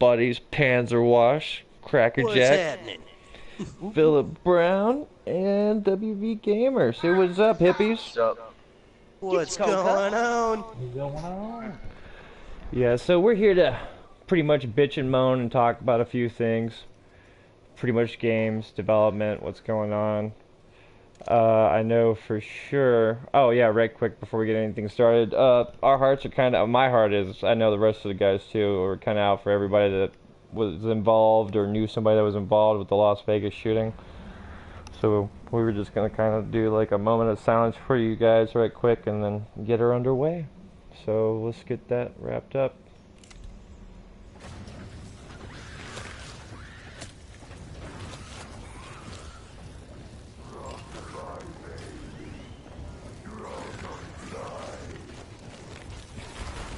buddies PANZERxWASH, Cracker What's Jack, happening? Philip Brown, and WV Gamer. Say what's up, hippies? What's up? What's going on? Yeah, so we're here to pretty much bitch and moan and talk about a few things. Pretty much games, development, what's going on. I know for sure. Oh yeah, right quick before we get anything started. Our hearts are kind of. My heart is. I know the rest of the guys too. Are kind of out for everybody that was involved or knew somebody that was involved with the Las Vegas shooting. So we were just gonna kind of do like a moment of silence for you guys, right quick, and then get her underway. So let's get that wrapped up.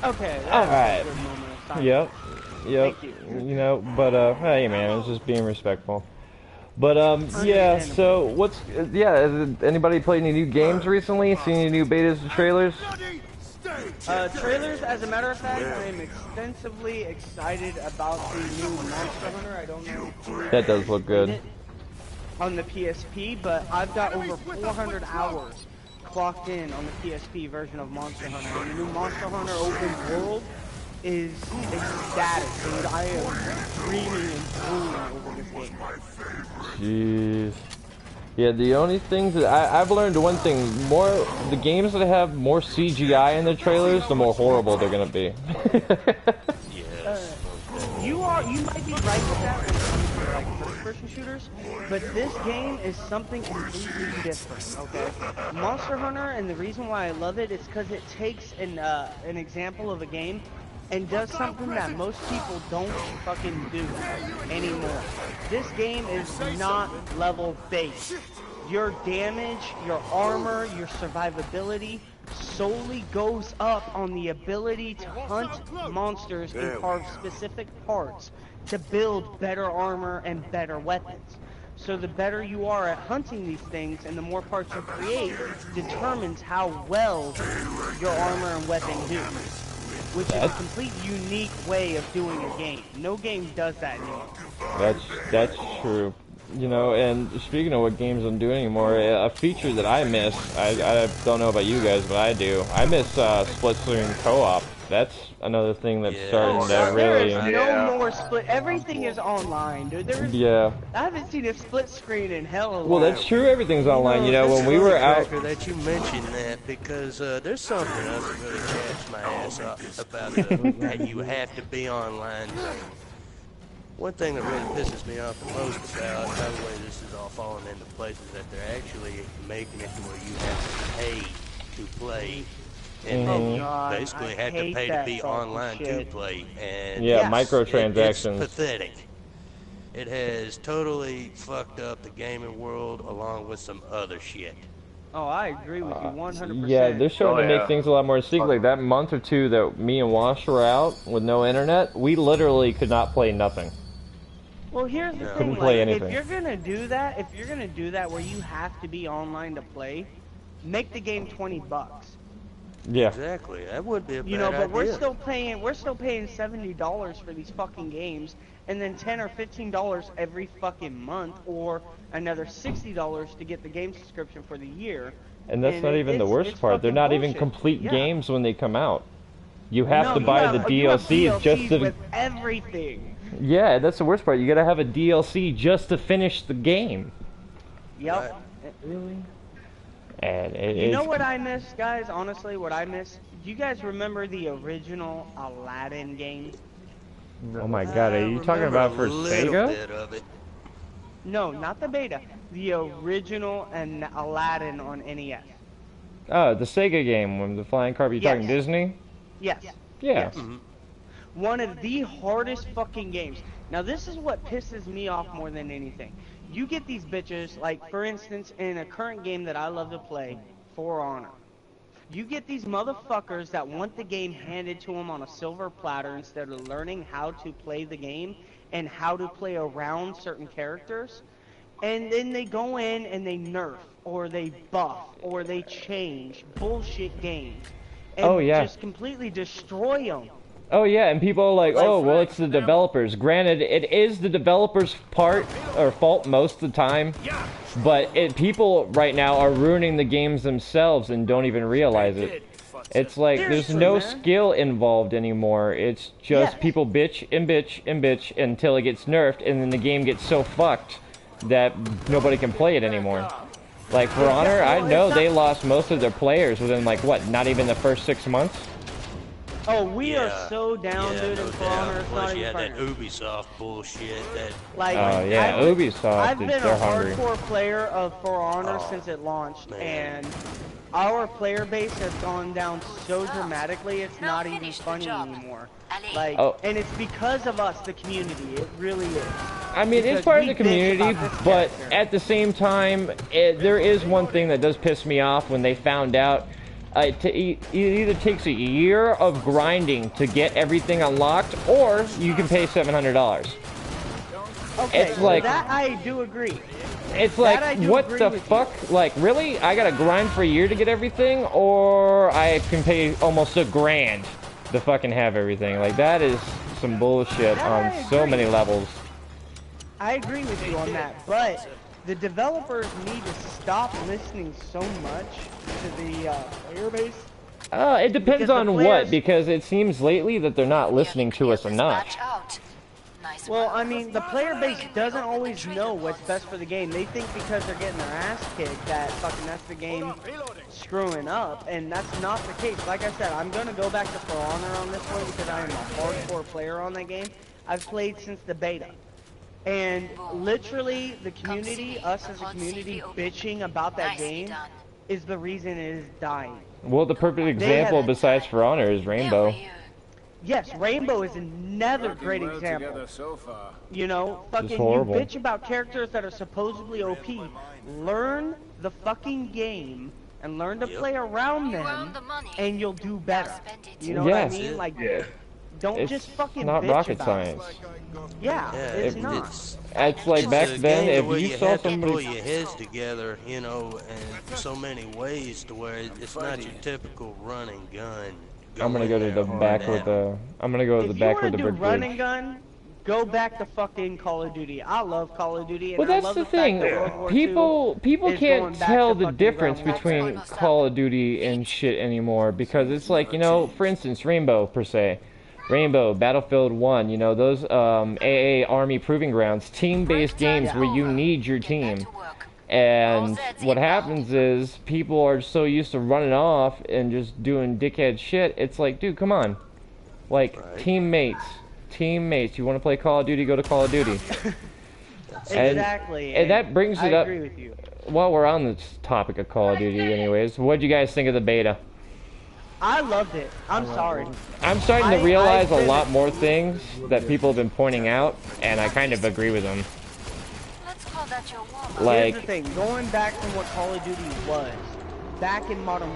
Okay, All that's right. a good moment of silence. Yep. Thank you. You know, but hey man, it's just being respectful. But yeah. So what's Has anybody played any new games recently? Seen any new betas and trailers? Trailers, as a matter of fact, I am extensively excited about the new Monster Hunter. I don't know if That does look good. on the PSP, but I've got over 400 hours clocked in on the PSP version of Monster Hunter. And the new Monster Hunter Open World is ecstatic, dude. I am dreaming and drooling over this game. Jeez. Yeah, the only things that I've learned one thing, the games that have more CGI in the trailers, the more horrible they're gonna be. You might be right with that when it comes to like first-person shooters, but this game is something completely different. Okay, Monster Hunter, and the reason why I love it is because it takes an example of a game and does something that most people don't fucking do anymore. This game is not level based. Your damage, your armor, your survivability solely goes up on the ability to hunt monsters and carve specific parts to build better armor and better weapons. So the better you are at hunting these things and the more parts you create determines how well your armor and weapon do. Which is a complete unique way of doing a game. No game does that anymore. That's true. You know, and speaking of what games don't do anymore, a feature that I miss, I don't know about you guys, but I do. I miss split screen co-op. That's another thing that's starting to really... There is no more split. Everything is online, dude. I haven't seen a split screen in hell of a Well, that's true. Everything's online. You know, when we were out... that you mentioned that, because there's something else that really catches my ass up about that you have to be online. One thing that really pisses me off the most about how the way this is all falling into place is that they're actually making it to where you have to pay to play. And then you basically have to pay to be online to play. And microtransactions. It's pathetic. It has totally fucked up the gaming world along with some other shit. Oh, I agree with you 100%. Yeah, they're starting to make things a lot more distinct. Like that month or two that me and Wash were out with no internet, we literally could not play nothing. Well, here's the thing, Couldn't play anything. if you're gonna do that where you have to be online to play, make the game $20. Yeah. Exactly. That would be a bad idea. You know, but we're still paying $70 for these fucking games, and then $10 or $15 every fucking month, or another $60 to get the game subscription for the year. And that's not even the worst part. They're not even complete games when they come out. You have to buy the DLC just to... with everything. Yeah, that's the worst part. You gotta have a DLC just to finish the game. Yep. Really? And you know what I miss, guys? Honestly, what I miss? Do you guys remember the original Aladdin game? Oh my god, are you talking about for Sega? Bit of it. No, not the beta. The original and Aladdin on NES. Oh, the Sega game with the flying carpet. You talking Disney? Yes. Yeah. Yes. One of the hardest fucking games. Now this is what pisses me off more than anything. You get these bitches, like for instance in a current game that I love to play, For Honor. You get these motherfuckers that want the game handed to them on a silver platter instead of learning how to play the game and how to play around certain characters. And then they go in and they nerf, or they buff, or they change bullshit games. And just completely destroy them. Oh yeah, and people are like, oh well, it's the developers. Granted, it is the developers' part or fault most of the time, but people right now are ruining the games themselves and don't even realize it. It's like there's no skill involved anymore. It's just people bitch and bitch and bitch until it gets nerfed, and then the game gets so fucked that nobody can play it anymore. Like For Honor, I know they lost most of their players within like what, not even the first 6 months. Oh, we are so down, dude, in For Honor. It's Plus, not you even had that funny. Ubisoft bullshit. That Like, Oh yeah, Ubisoft, I've been they're a hungry. hardcore player of For Honor since it launched, and our player base has gone down so dramatically, it's not even funny anymore. Like, and it's because of us, the community. It really is. I mean, it's part of the community, but at the same time, there is one thing that does piss me off when they found out. It either takes a year of grinding to get everything unlocked, or you can pay $700. Okay, it's like, that I do agree. It's like, what the fuck? Like, really? I gotta grind for a year to get everything, or I can pay almost $1,000 to fucking have everything? Like, that is some bullshit on so many levels. I agree with you on that, but the developers need to stop listening so much to the player base. It depends on what, because it seems lately that they're not listening to us enough. Well, I mean, the player base doesn't always know what's best for the game. They think because they're getting their ass kicked that fucking that's the game screwing up, and that's not the case. Like I said, I'm gonna go back to For Honor on this one because I am a hardcore player on that game. I've played since the beta. And literally, the community, us as a community, bitching about that game is the reason it is dying. Well, the perfect example besides For Honor is Rainbow. Yes, Rainbow is another great example. You know, fucking you bitch about characters that are supposedly OP. Learn the fucking game and learn to play around them, and you'll do better. You know what I mean? Like, don't just fucking not bitch rocket about science. Yeah, it's not. It's like back then, if you saw have to somebody pull your heads together, you know, in so many ways to where it's not your typical run and gun. I'm gonna go to the back with the. I'm gonna go to the back with the brick run and gun, go back to fucking Call of Duty. I love Call of Duty. And well, that's the thing. People can't tell the difference between Call of Duty and shit anymore because it's like, you know, for instance, Rainbow per se. Rainbow, Battlefield 1, you know, those AA Army Proving Grounds, team-based games where you need your team. And what happens is people are so used to running off and just doing dickhead shit. It's like, dude, come on. Like, teammates. You want to play Call of Duty, go to Call of Duty. Exactly. And that brings it up. I agree with you. While we're on this topic of Call of Duty anyways, what'd you guys think of the beta? I loved it. I'm sorry. I'm starting to realize a lot more things that people have been pointing out, and I kind of agree with them. Here's the thing, going back from what Call of Duty was, back in Modern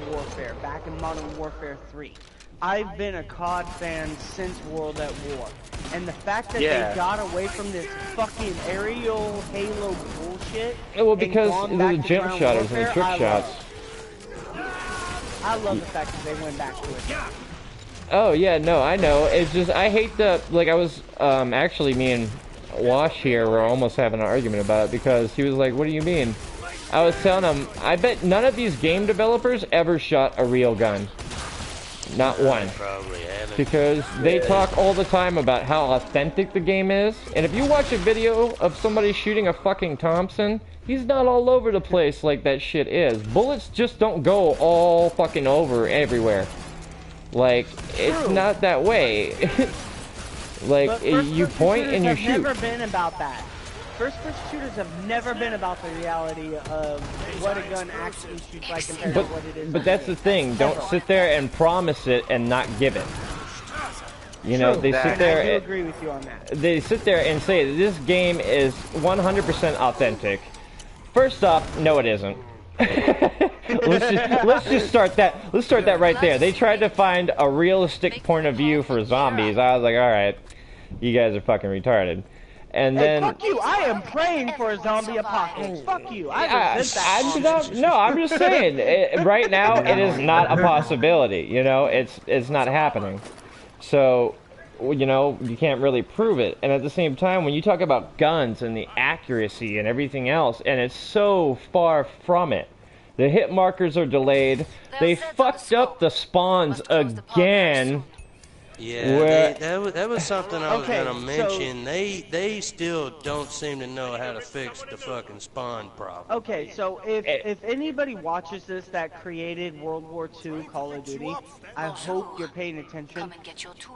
Warfare 3, I've been a COD fan since World at War. And the fact that they got away from this fucking aerial Halo bullshit. Well, because of the jump shotters and the trick shots. I love the fact that they went back to it. Oh yeah, no, I know. It's just I hate the like I was actually me and Wash here were almost having an argument about it because he was like, "What do you mean?" I was telling him, I bet none of these game developers ever shot a real gun. Not one. Because they talk all the time about how authentic the game is, and if you watch a video of somebody shooting a fucking Thompson, he's not all over the place like that shit is. Bullets just don't go all fucking over everywhere. Like, it's not that way. Like, you point and you shoot. Have never been about that. First-person shooters have never been about the reality of what a gun actually shoots like compared to what it is. But that's the thing. Don't sit there and promise it and not give it. You know, they sit there. I do agree with you on that. They sit there and say that this game is 100% authentic. First off, no, it isn't. let's just start that. Let's start that right there. They tried to find a realistic point of view for zombies. I was like, all right, you guys are fucking retarded. And then, fuck you! I am praying for a zombie apocalypse. Fuck you! I resent that. No, I'm just saying. Right now, it is not a possibility. You know, it's not happening. So you know, you can't really prove it. And at the same time, when you talk about guns and the accuracy and everything else, and it's so far from it. The hit markers are delayed. They fucked up the spawns again. Yeah, that was something I was gonna mention. They still don't seem to know how to fix the fucking spawn problem. Okay, so if anybody watches this that created World War II Call of Duty, I hope you're paying attention.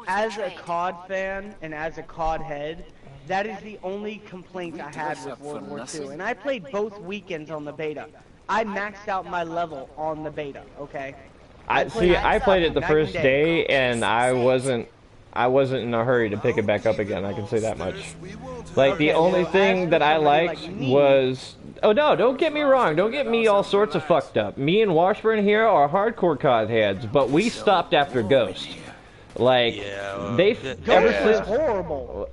As a COD fan and as a COD head, that is the only complaint I had with World War II. And I played both weekends on the beta. I maxed out my level on the beta, okay? I played it the first day, and I wasn't in a hurry to pick it back up again. I can say that much. Like, the only thing that I liked was... Oh, no, don't get me wrong. Don't get me all sorts of fucked up. Me and Washburn here are hardcore COD heads, but we stopped after Ghost. Like,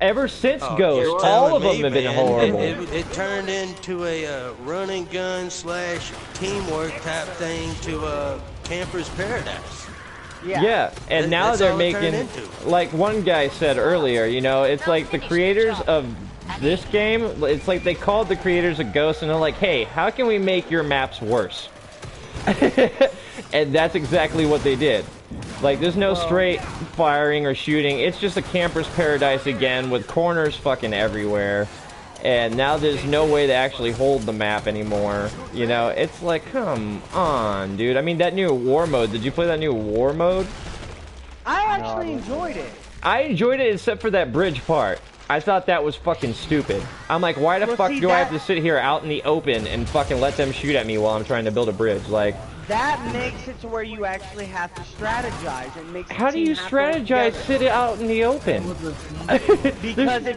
ever since Ghost, all of them have been horrible. It turned into a run and gun / teamwork type thing to Camper's Paradise. Yeah, and now they're making, like one guy said earlier, you know, it's like the creators of this game, it's like they called the creators of Ghost and they're like, hey, how can we make your maps worse? And that's exactly what they did. Like, there's no straight firing or shooting. It's just a camper's paradise again with corners fucking everywhere. And now there's no way to actually hold the map anymore. You know, it's like, come on, dude. I mean, that new war mode. Did you play that new war mode? I actually enjoyed it. I enjoyed it except for that bridge part. I thought that was fucking stupid. I'm like, why the fuck do I have to sit here out in the open and fucking let them shoot at me while I'm trying to build a bridge? Like... That makes it to where you actually have to strategize. It makes How do you strategize sit it out in the open? Because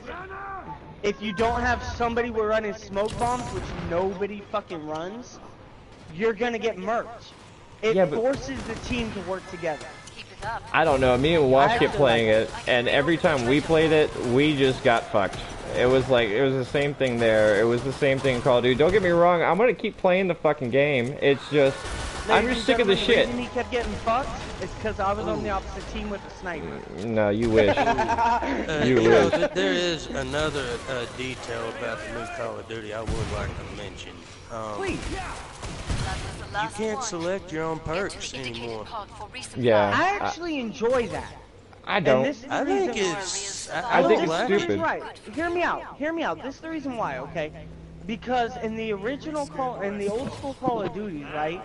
if you don't have somebody we're running smoke bombs, which nobody fucking runs, you're gonna get murked. It forces the team to work together. I don't know, me and Wash kept playing it, and every time we played it, we just got fucked. It was like, it was the same thing there. It was the same thing in Call of Duty. Don't get me wrong, I'm gonna keep playing the fucking game. It's just... I'm just sick of the shit. The reason he kept getting fucked is because I was on the opposite team with the sniper. No, you wish. You wish. There is another detail about the new Call of Duty I would like to mention. Please. You can't select your own perks anymore. Yeah. I actually enjoy that. I don't. I think it's stupid. Right. Hear me out. Hear me out. This is the reason why, okay? Because in the original in the old school Call of Duty, right?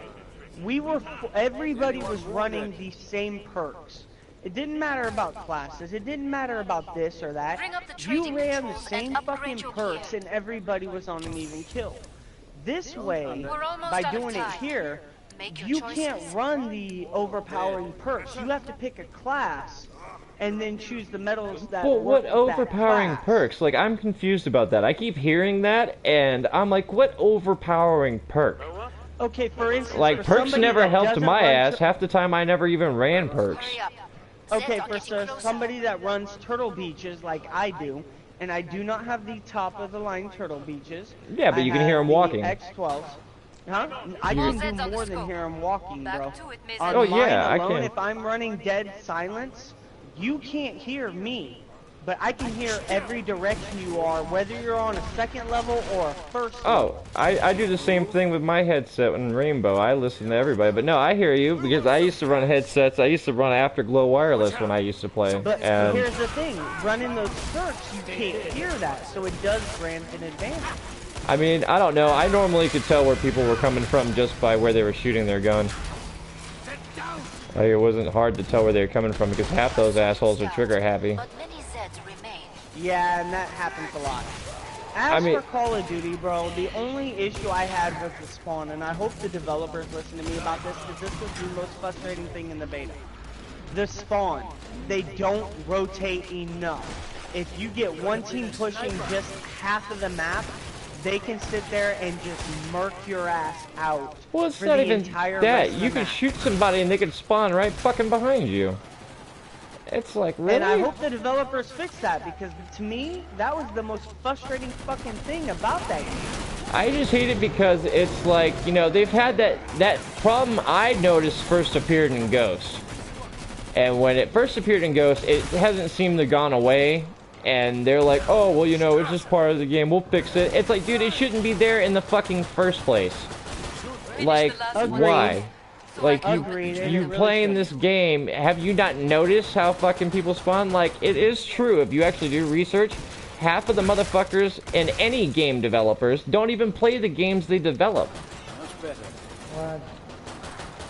Everybody was running the same perks. It didn't matter about classes. It didn't matter about this or that. You ran the same fucking perks and everybody was on an even kill. This way, by doing it here, you can't run the overpowering perks. You have to pick a class and then choose the medals that Well, what overpowering class. perks? Like, I'm confused about that. I keep hearing that, and I'm like, what overpowering perk? Okay, for instance, like, perks never helped my ass. Half the time I never even ran perks. Okay, for somebody that runs turtle beaches like I do, and I do not have the top of the line turtle beaches. Yeah, but you can hear them walking. X12s. Huh? I can do more than hear them walking, bro. Oh yeah, I can. If I'm running dead silence, you can't hear me. But I can hear every direction you are, whether you're on a second level or a first level. Oh, I do the same thing with my headset in Rainbow. I listen to everybody. But no, I hear you, because I used to run headsets. I used to run Afterglow Wireless when I used to play. But here's the thing. Running those perks, you can't hear that. So it does grant an advantage. I mean, I don't know. I normally could tell where people were coming from just by where they were shooting their gun. Like, it wasn't hard to tell where they were coming from, because half those assholes are trigger happy. Yeah, and that happens a lot. As for Call of Duty, bro, the only issue I had was the spawn, and I hope the developers listen to me about this, because this was the most frustrating thing in the beta. The spawn. They don't rotate enough. If you get one team pushing just half of the map, they can sit there and just murk your ass out. Well, it's not even that. You can shoot somebody and they can spawn right fucking behind you. It's like, really? And I hope the developers fix that, because to me, that was the most frustrating fucking thing about that game. I just hate it because it's like, you know, they've had that problem I noticed first appeared in Ghost. And when it first appeared in Ghost, it hasn't seemed to have gone away. And they're like, oh, well, you know, it's just part of the game. We'll fix it. It's like, dude, it shouldn't be there in the fucking first place. Like, why? Like, you playing this game, have you not noticed how fucking people spawn? Like, it is true, if you actually do research, half of the motherfuckers in any game developers don't even play the games they develop. What?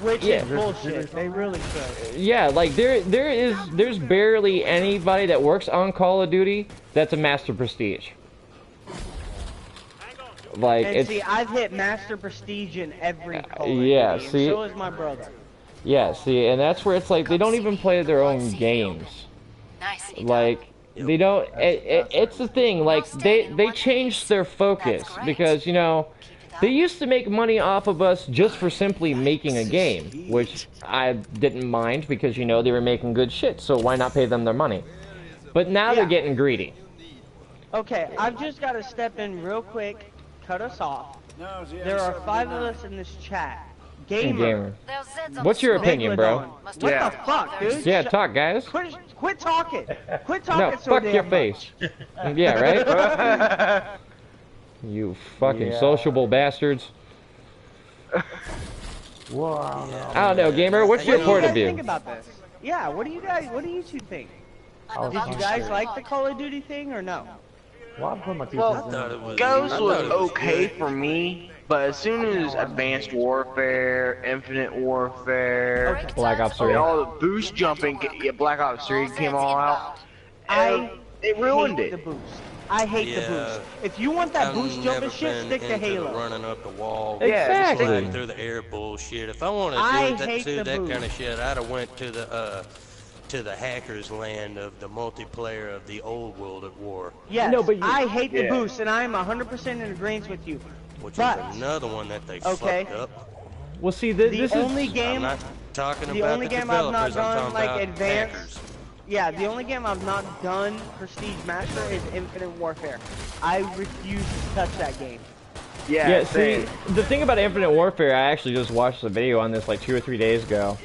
Which is bullshit. They really should. Yeah, like, there's barely anybody that works on Call of Duty that's a Master Prestige. Like, and it's... see, I've hit Master Prestige in every Call of yeah, Duty, see? and so is my brother. Yeah, see, and that's where it's like, they don't even play their own games. Like, they don't... it's the thing, like, they changed their focus, because, you know, they used to make money off of us just for simply making a game, which I didn't mind, because, you know, they were making good shit, so why not pay them their money? But now they're getting greedy. Okay, I've just got to step in real quick, cut us off. There are 5 of us in this chat. Gamer. What's your opinion, bro? What the fuck, dude? Yeah, talk, guys. Quit talking. Quit talking No, so fuck damn your much. face. Yeah, right? You fucking sociable bastards. Wow. I don't know, gamer. What's your point of What do you view? guys think about this? Yeah, what do you two think? Did you guys like the Call of Duty thing or no? Well, Ghost was okay for me, but as soon as Advanced Warfare, Infinite Warfare, Black Ops I mean, 3. all the boost jumping, Black Ops 3 came all out, it ruined hate it. the boost. I hate the boost. If you want that boost jumping shit, stick to Halo. Running up the wall, Exactly. flying through the air bullshit. If I wanted to do that kind of shit, I'd have went to the hackers' land of the multiplayer of the old World at War. Yes, No, but I hate the boost, and I'm 100% in agreement with you. Which But, is another one that they fucked up. Well, see, the this only is... game, I'm not talking the about only the game I've not developers, I'm done talking like about advanced. hackers. Yeah, the only game I've not done Prestige Master is Infinite Warfare. I refuse to touch that game. Yeah, see, the thing about Infinite Warfare, I actually just watched a video on this like 2 or 3 days ago.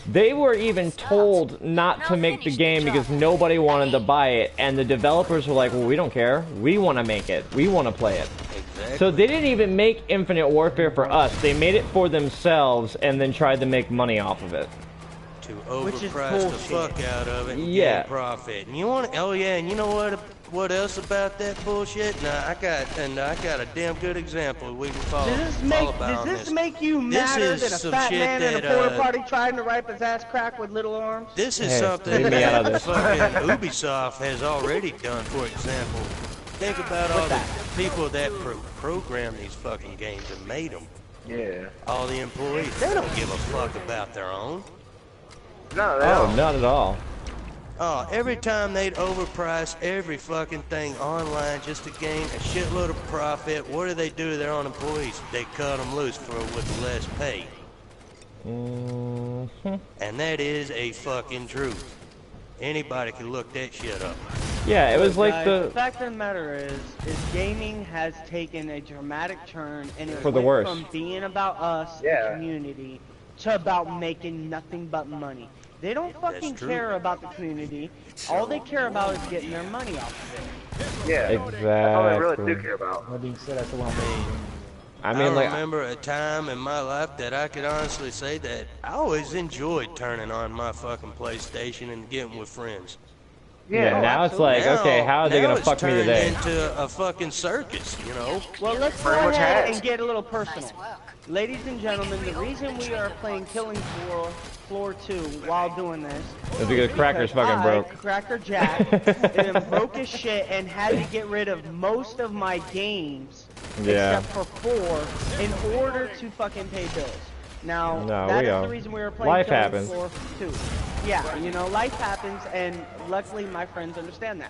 They were even told not to make the game because nobody wanted to buy it, and the developers were like, well, we don't care. We want to make it. We want to play it. Exactly. So they didn't even make Infinite Warfare for us. They made it for themselves and then tried to make money off of it. To Which is overprice the bullshit. fuck out of it and Yeah. get profit. And you want oh yeah, and you know what else about that bullshit? Nah, I got a damn good example we can follow. Does this make you madder is than a some fat shit man in a that, porta party trying to wipe his ass crack with little arms? This is Hey, something leave me out that of this. fucking Ubisoft has already done, for example. Think about all the people that program these fucking games and made them. Yeah. All the employees, they don't give a fuck about their own. No, they Oh, don't. not at all. Oh, every time they'd overprice every fucking thing online just to gain a shitload of profit, what do they do to their own employees? They cut them loose with less pay. And that is a fucking truth. Anybody can look that shit up. Yeah, it was Look, like guys, the... fact of the matter is gaming has taken a dramatic turn, and it For the went worse. from being about us, the community, to about making nothing but money. They don't fucking true. care about the community. All they care about is getting their money off of it. Yeah. Exactly. That's all they really do care about. That being said, that's the one thing. I I mean, like... remember a time in my life that I could honestly say that I always enjoyed turning on my fucking PlayStation and getting with friends. Yeah, now it's like, okay, how are they now gonna it's fuck me turned today? into a fucking circus, you know? Well, let's go Pretty much ahead has. and get a little personal. Ladies and gentlemen, the reason we are playing Killing Floor 2 while doing this It's because Cracker's because fucking broke. Cracker Jack, and then broke his shit and had to get rid of most of my games, Yeah. except for 4, in order to fucking pay bills. Now, No, that we is are. the reason we were playing Life Killing happens. Floor 2. Yeah, you know, life happens, and luckily my friends understand that.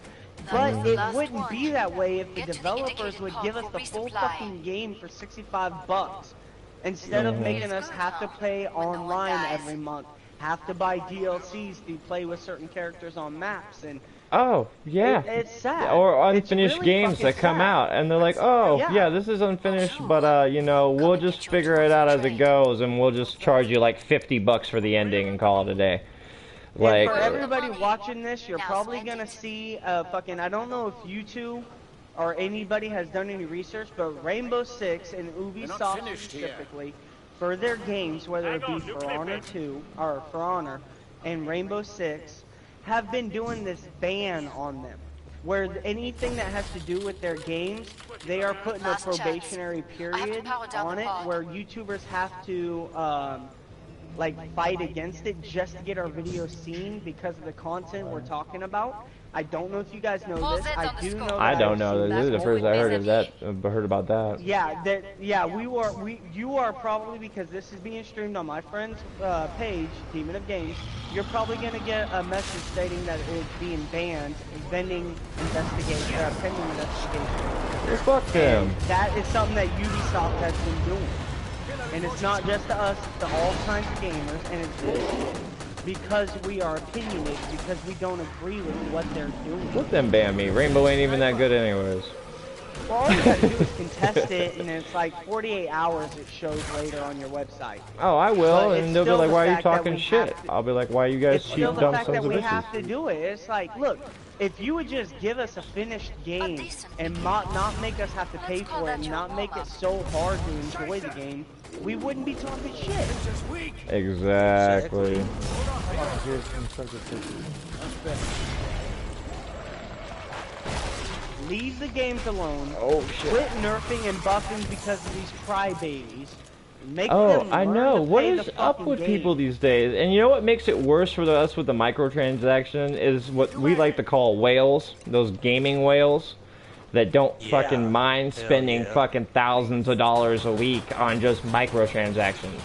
But it wouldn't be that way if the developers would give us the full fucking game for $65 instead of making us have to play online every month, have to buy DLCs to play with certain characters on maps, and Oh, yeah. it's sad. Or It's unfinished really games fucking that come sad. out, and they're like, oh, Yeah. yeah, this is unfinished, but, you know, we'll just figure it out as it goes, and we'll just charge you like $50 for the ending and call it a day. Like, and for everybody watching this, you're probably gonna see fucking. I don't know if you two or anybody has done any research, but Rainbow Six and Ubisoft specifically, for their games, whether it be For Honor 2 or For Honor and Rainbow Six, have been doing this ban on them, where anything that has to do with their games, they are putting a probationary period on it, where YouTubers have to like fight against it just to get our videos seen because of the content we're talking about. I don't know if you guys know this. I do know. I That don't I've know. seen This is the that first I heard multiple- heard about that. Yeah, you are probably, because this is being streamed on my friend's page, Demon of Games. You're probably gonna get a message stating that it's being banned, pending investigation. Well, fuck them. And that is something that Ubisoft has been doing, and it's not just to us, it's to all kinds of gamers, and it's bullshit. Because we are opinionated, because we don't agree with what they're doing. Let them ban me. Rainbow ain't even that good anyways. Well, all you gotta do is contest it, and it's like 48 hours it shows later on your website. Oh, I will, But and they'll be still like, the why are you fact that talking we shit? have to- I'll be like, why are you guys It's cheap, still the dumb fact sons that of we have bitches? to do it. It's like, look, if you would just give us a finished game and not make us have to pay for it and not make it so hard to enjoy the game, we wouldn't be talking shit. Exactly. Here's some subject Leave the games alone. Oh, shit. Quit nerfing and buffing because of these crybabies. Make Oh, them I learn know. to What play is the up fucking with game. people these days? And you know what makes it worse for us with the microtransaction is what we like to call whales. Those gaming whales that don't fucking mind Hell spending yeah. fucking thousands of dollars a week on just microtransactions.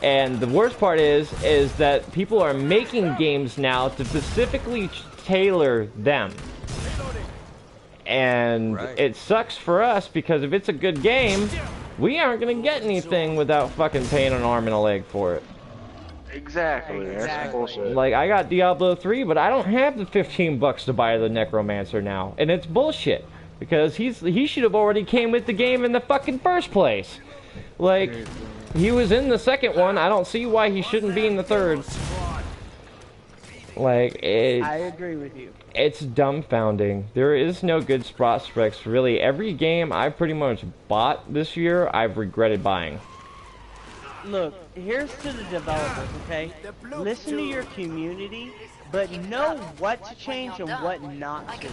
And the worst part is that people are making games now to specifically tailor them. And Right. it sucks for us because if it's a good game, we aren't gonna get anything without fucking paying an arm and a leg for it. Exactly. That's Exactly. bullshit. Like, I got Diablo 3, but I don't have the 15 bucks to buy the Necromancer now. And it's bullshit. Because he should have already came with the game in the fucking first place. Like, he was in the second one. I don't see why he shouldn't be in the third. Like, I agree with you. it's dumbfounding. There is no good prospects, really. Every game I pretty much bought this year, I've regretted buying. Look, here's to the developers, okay? Listen to your community, but know what to change and what not to.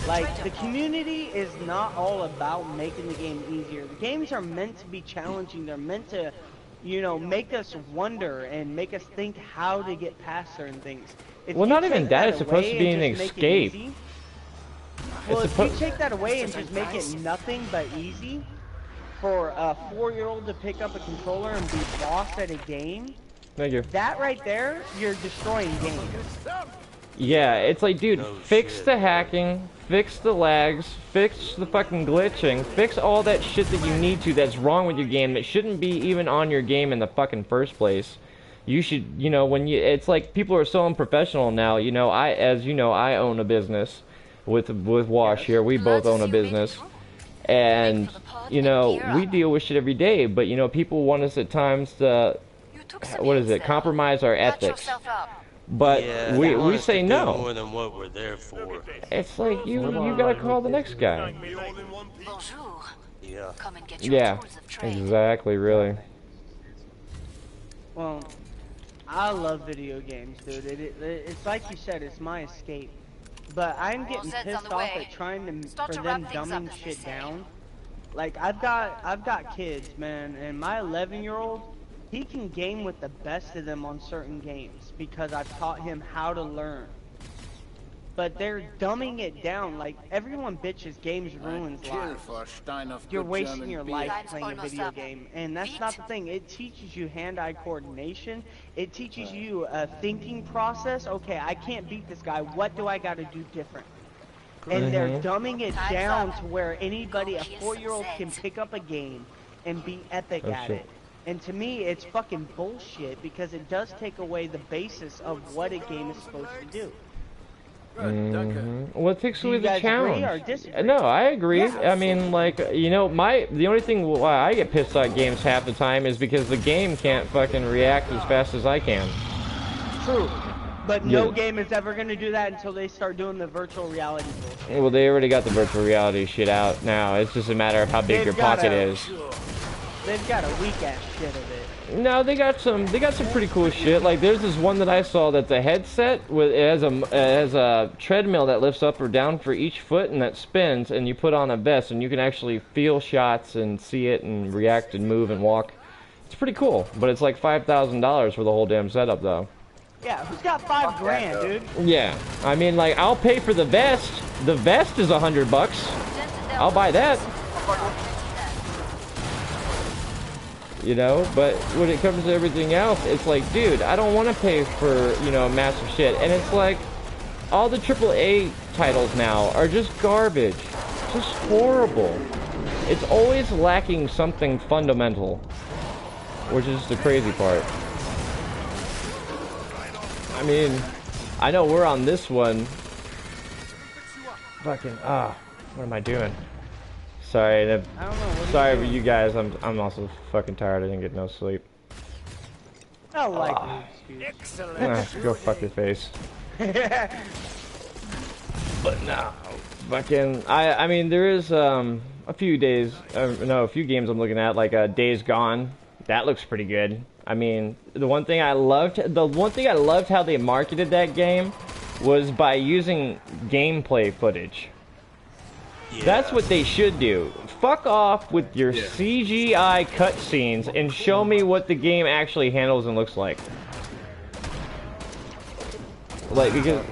Like, the community is not all about making the game easier. The games are meant to be challenging. They're meant to, you know, make us wonder and make us think how to get past certain things. If Well, you not even take that, it's supposed away to be and an just make it escape. easy- Well, It's if you suppo- take that away and just make it nothing but easy, for a 4-year-old to pick up a controller and be boss at a game, Thank you. that right there, you're destroying games. Yeah, it's like, dude, No fix shit. the hacking, fix the lags, fix the fucking glitching, fix all that shit that you need to that's wrong with your game that shouldn't be even on your game in the fucking first place. You should, you know, it's like people are so unprofessional now, you know, as you know, I own a business with Wash here, we both own a business. And, you know, we deal with shit every day, but, you know, people want us at times to, what is it, compromise our ethics. But Yeah, they we want us say to do no. more than what we're there for. It's like, you gotta call the next guy. Yeah. Yeah, exactly, really. Well, I love video games, dude. It's like you said, it's my escape. But I'm getting pissed off at trying to for them dumbing shit down. Like I've got kids, man, and my 11-year-old, he can game with the best of them on certain games because I've taught him how to learn. But they're dumbing it down. Like everyone bitches games ruins lives. You're wasting your life playing a video game, and that's not the thing. It teaches you hand-eye coordination. It teaches you a thinking process. Okay, I can't beat this guy. What do I got to do different? And they're dumbing it down to where anybody, a 4-year-old, can pick up a game and be epic at it. And to me, it's fucking bullshit because it does take away the basis of what a game is supposed to do. Well, it takes Do away you the guys agree or challenge. disagree? No, I agree. Yeah. I mean, like, you know, the only thing why I get pissed at games half the time is because the game can't fucking react as fast as I can. True. But no Yeah. game is ever gonna do that until they start doing the virtual reality bullshit. Well, they already got the virtual reality shit out now. It's just a matter of how big your pocket is. They've got a weak ass shit of it. No, they got some pretty cool shit. Like there's this one that I saw that's a headset with it has a treadmill that lifts up or down for each foot and that spins, and you put on a vest and you can actually feel shots and see it and react and move and walk. It's pretty cool, but it's like $5,000 for the whole damn setup though. Yeah, who's got $5 grand, dude? Yeah, I mean, like, I'll pay for the vest. The vest is $100. I'll buy that. You know, but when it comes to everything else, it's like, dude, I don't want to pay for, you know, massive shit. And it's like, all the AAA titles now are just garbage. Just horrible. It's always lacking something fundamental, which is the crazy part. I mean, I know we're on this one. Fucking, what am I doing? Sorry, I don't know. What sorry for you guys. I'm also fucking tired. I didn't get no sleep. I don't like the excuse. Go fuck your face. But no, fucking, I mean, there is a few days, a few games I'm looking at, like Days Gone. That looks pretty good. I mean, the one thing I loved how they marketed that game was by using gameplay footage. Yeah. That's what they should do. Fuck off with your CGI cutscenes and show me what the game actually handles and looks like. Like, because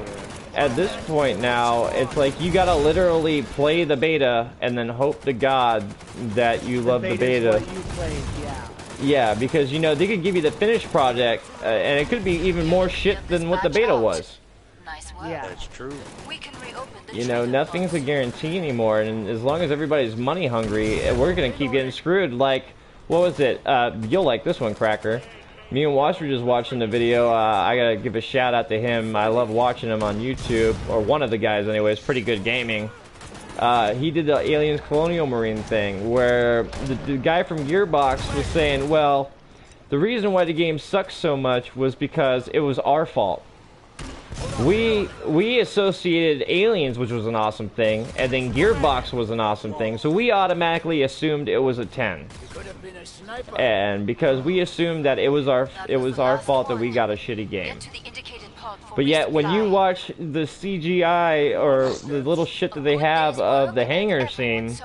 at this point now, it's like you gotta literally play the beta and then hope to God that you love the beta. What you played, yeah. Yeah, because, you know, they could give you the finished project, and it could be even more shit than what the beta was. Nice work. Yeah, that's true. We can reopen the You know, nothing's a guarantee anymore, and as long as everybody's money hungry, we're gonna keep getting screwed. Like, what was it? You'll like this one, Cracker. Me and Wash were just watching the video. I gotta give a shout out to him. I love watching him on YouTube, or one of the guys anyways. Pretty good gaming. He did the Aliens Colonial Marine thing, where the guy from Gearbox was saying, well, the reason why the game sucks so much was because it was our fault. We associated Aliens, which was an awesome thing, and then Gearbox was an awesome thing, so we automatically assumed it was a 10. And because we assumed that it was our fault that we got a shitty game. But yet, when you watch the CGI or the little shit that they have of the hangar scene,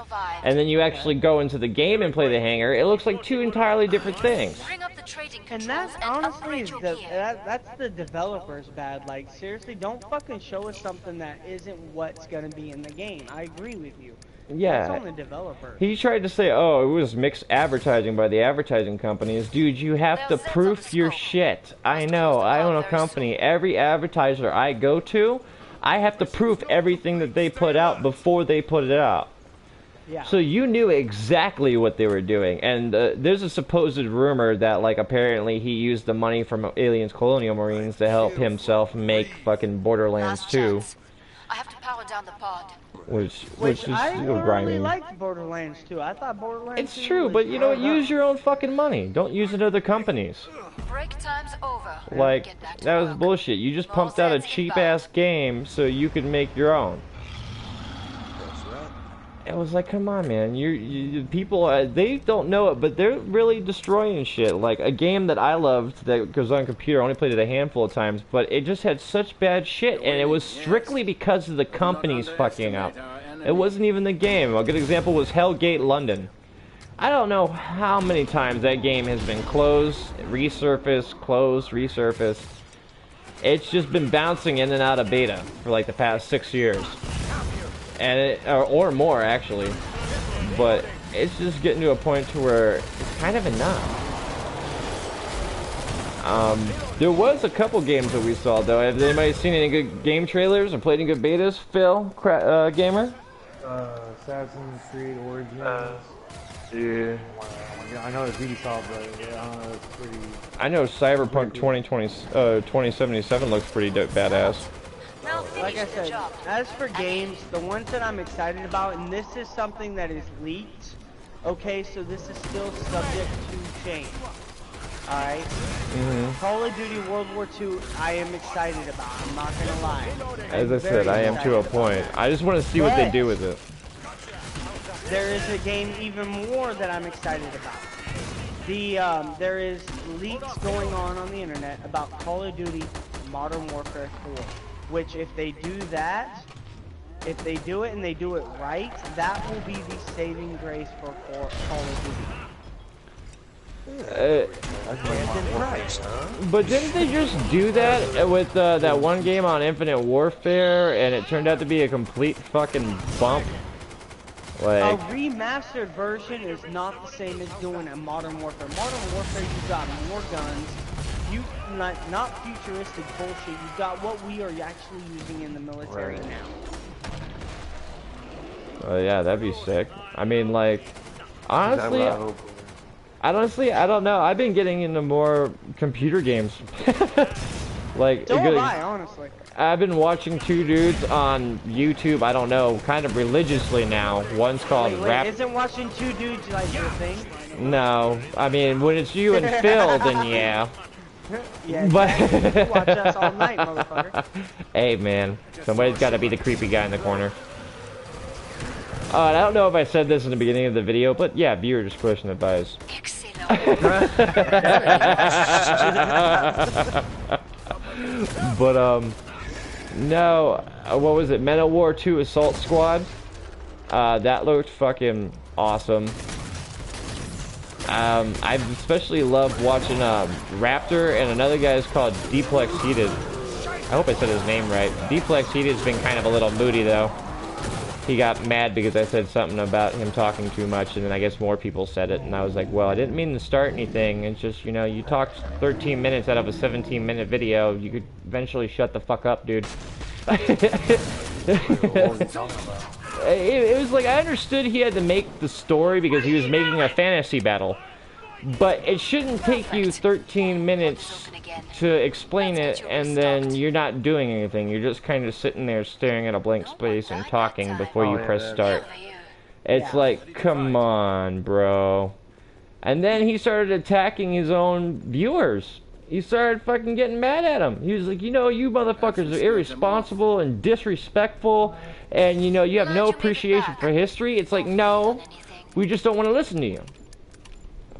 and then you actually go into the game and play the hangar, it looks like two entirely different things. And that's honestly, that's the developers bad. Like, seriously, don't fucking show us something that isn't what's gonna be in the game. I agree with you. Yeah. That's on the developer. He tried to say, oh, it was mixed advertising by the advertising companies. Dude, you have to proof your shit. I know, I own a company. Every advertiser I go to, I have to proof everything that they put out before they put it out. Yeah. So you knew exactly what they were doing. And there's a supposed rumor that, like, apparently he used the money from Aliens Colonial Marines to help himself make fucking Borderlands 2. I have to power down the pod. Which is I grimy. really liked Borderlands 2. I thought Borderlands It's 2 true, was but you know what? well Use your own fucking money. Don't use it other companies. Break time's over. Like, Get back to that was work. bullshit. You just pumped out a cheap-ass game so you could make your own. That's right. It was like, come on, man. You people, they don't know it, but they're really destroying shit. Like, a game that I loved that goes on computer, I only played it a handful of times, but it just had such bad shit, and it was strictly because of the companies fucking up. It wasn't even the game. A good example was Hellgate London. I don't know how many times that game has been closed, resurfaced, closed, resurfaced. It's just been bouncing in and out of beta for like the past 6 years. And or more actually. But it's just getting to a point to where it's kind of enough. There was a couple games that we saw though. Have anybody seen any good game trailers or played any good betas? Phil, gamer? Assassin's Creed Origins. Yeah. I know it's Ubisoft, but yeah, I don't know, it's pretty... I know Cyberpunk 2077 looks pretty badass. Now Like I finish the said, job. as for games, the ones that I'm excited about, and this is something that is leaked, okay, so this is still subject to change. Alright? Call of Duty World War II, I am excited about. I'm not gonna lie. As I said, I am to a point. I just want to see what they do with it. There is a game even more that I'm excited about. There is leaks going on the internet about Call of Duty Modern Warfare 4, which if they do that, if they do it and they do it right, that will be the saving grace for Call of Duty. But didn't they just do that with that one game on Infinite Warfare, and it turned out to be a complete fucking bump? Like, a remastered version is not the same as doing a Modern Warfare. Modern Warfare, you got more guns. You not futuristic bullshit. You got what we are actually using in the military now. Yeah, that'd be sick. I mean, like, honestly, I don't know. I've been getting into more computer games. Like, so have I, honestly. I've been watching two dudes on YouTube, I don't know, kind of religiously now. One's called Rap. Isn't watching two dudes like your thing? No, I mean, when it's you and Phil, then yeah. Yeah, but you watch us all night, motherfucker. Hey, man, somebody's got to be the creepy guy in the corner. I don't know if I said this in the beginning of the video, but yeah, viewer discretion advised. But no, what was it? Men of War 2 Assault Squad. That looked fucking awesome. I especially loved watching Raptor and another guy's called Dplex Heated. I hope I said his name right. Dplex Heated's been kind of a little moody though. He got mad because I said something about him talking too much, and then I guess more people said it, and I was like, well, I didn't mean to start anything. It's just, you know, you talked 13 minutes out of a 17-minute video. You could eventually shut the fuck up, dude. It was like, I understood he had to make the story because he was making a fantasy battle, but it shouldn't take you 13 minutes to explain it, and then you're not doing anything. You're just kind of sitting there staring at a blank space and talking before you press start. It's like, come on, bro. And then he started attacking his own viewers. He started fucking getting mad at him. He was like, you know, you motherfuckers are irresponsible and disrespectful, and, you know, you have no appreciation for history. It's like, no, we just don't want to listen to you.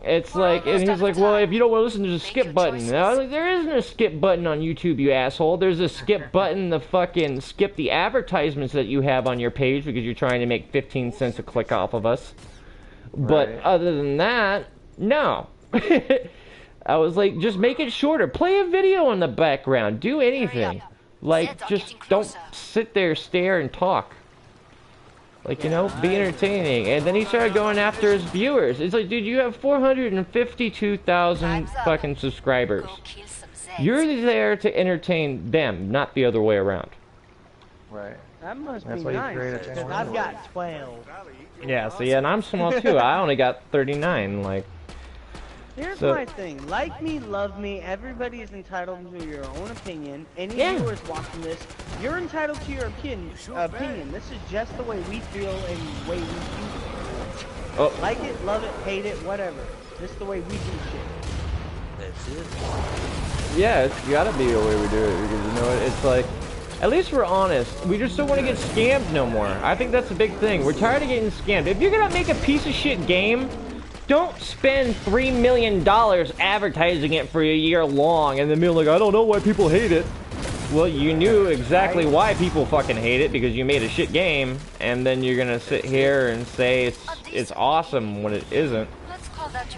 It's like, and he's like, well, if you don't want to listen, there's a skip button. And I was like, there isn't a skip button on YouTube, you asshole. There's a skip button to fucking skip the advertisements that you have on your page because you're trying to make 15 cents a click off of us. But other than that, no. I was like, just make it shorter. Play a video in the background. Do anything. Like, just don't sit there, stare, and talk. Like, you know, be entertaining. And then he started going after his viewers. It's like, dude, you have 452,000 fucking subscribers. You're there to entertain them, not the other way around. Right. That must be nice, because I've got 12. Yeah, see, and I'm small too. I only got 39, like... Here's my thing. Like me, love me. Everybody is entitled to your own opinion. Any viewers watching this, you're entitled to your opinion. This is just the way we feel and the way we do it. Like it, love it, hate it, whatever. This is the way we do shit. That's it. Yeah, it's gotta be the way we do it, because, you know, it's like, at least we're honest. We just don't want to get scammed no more. I think that's a big thing. We're tired of getting scammed. If you're gonna make a piece of shit game, don't spend $3 million advertising it for a year long and then be like, I don't know why people hate it. Well, you knew exactly why people fucking hate it, because you made a shit game, and then you're gonna sit here and say it's awesome when it isn't.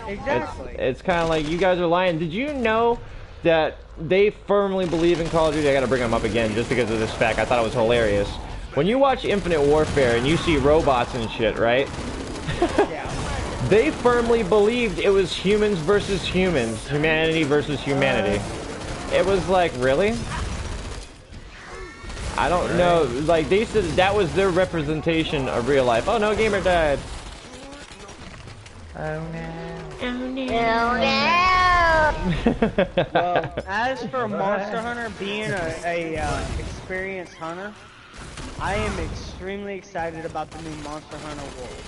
Exactly. It's kind of like you guys are lying. Did you know that they firmly believe in Call of Duty? I gotta bring them up again just because of this fact. I thought it was hilarious. When you watch Infinite Warfare and you see robots and shit, right? Yeah. They firmly believed it was humans versus humans, humanity versus humanity. It was like, really? I don't know. Like, they said that was their representation of real life. Oh no, gamer died. Oh no. Oh no! Well, as for Monster Hunter being a experienced hunter, I am extremely excited about the new Monster Hunter World.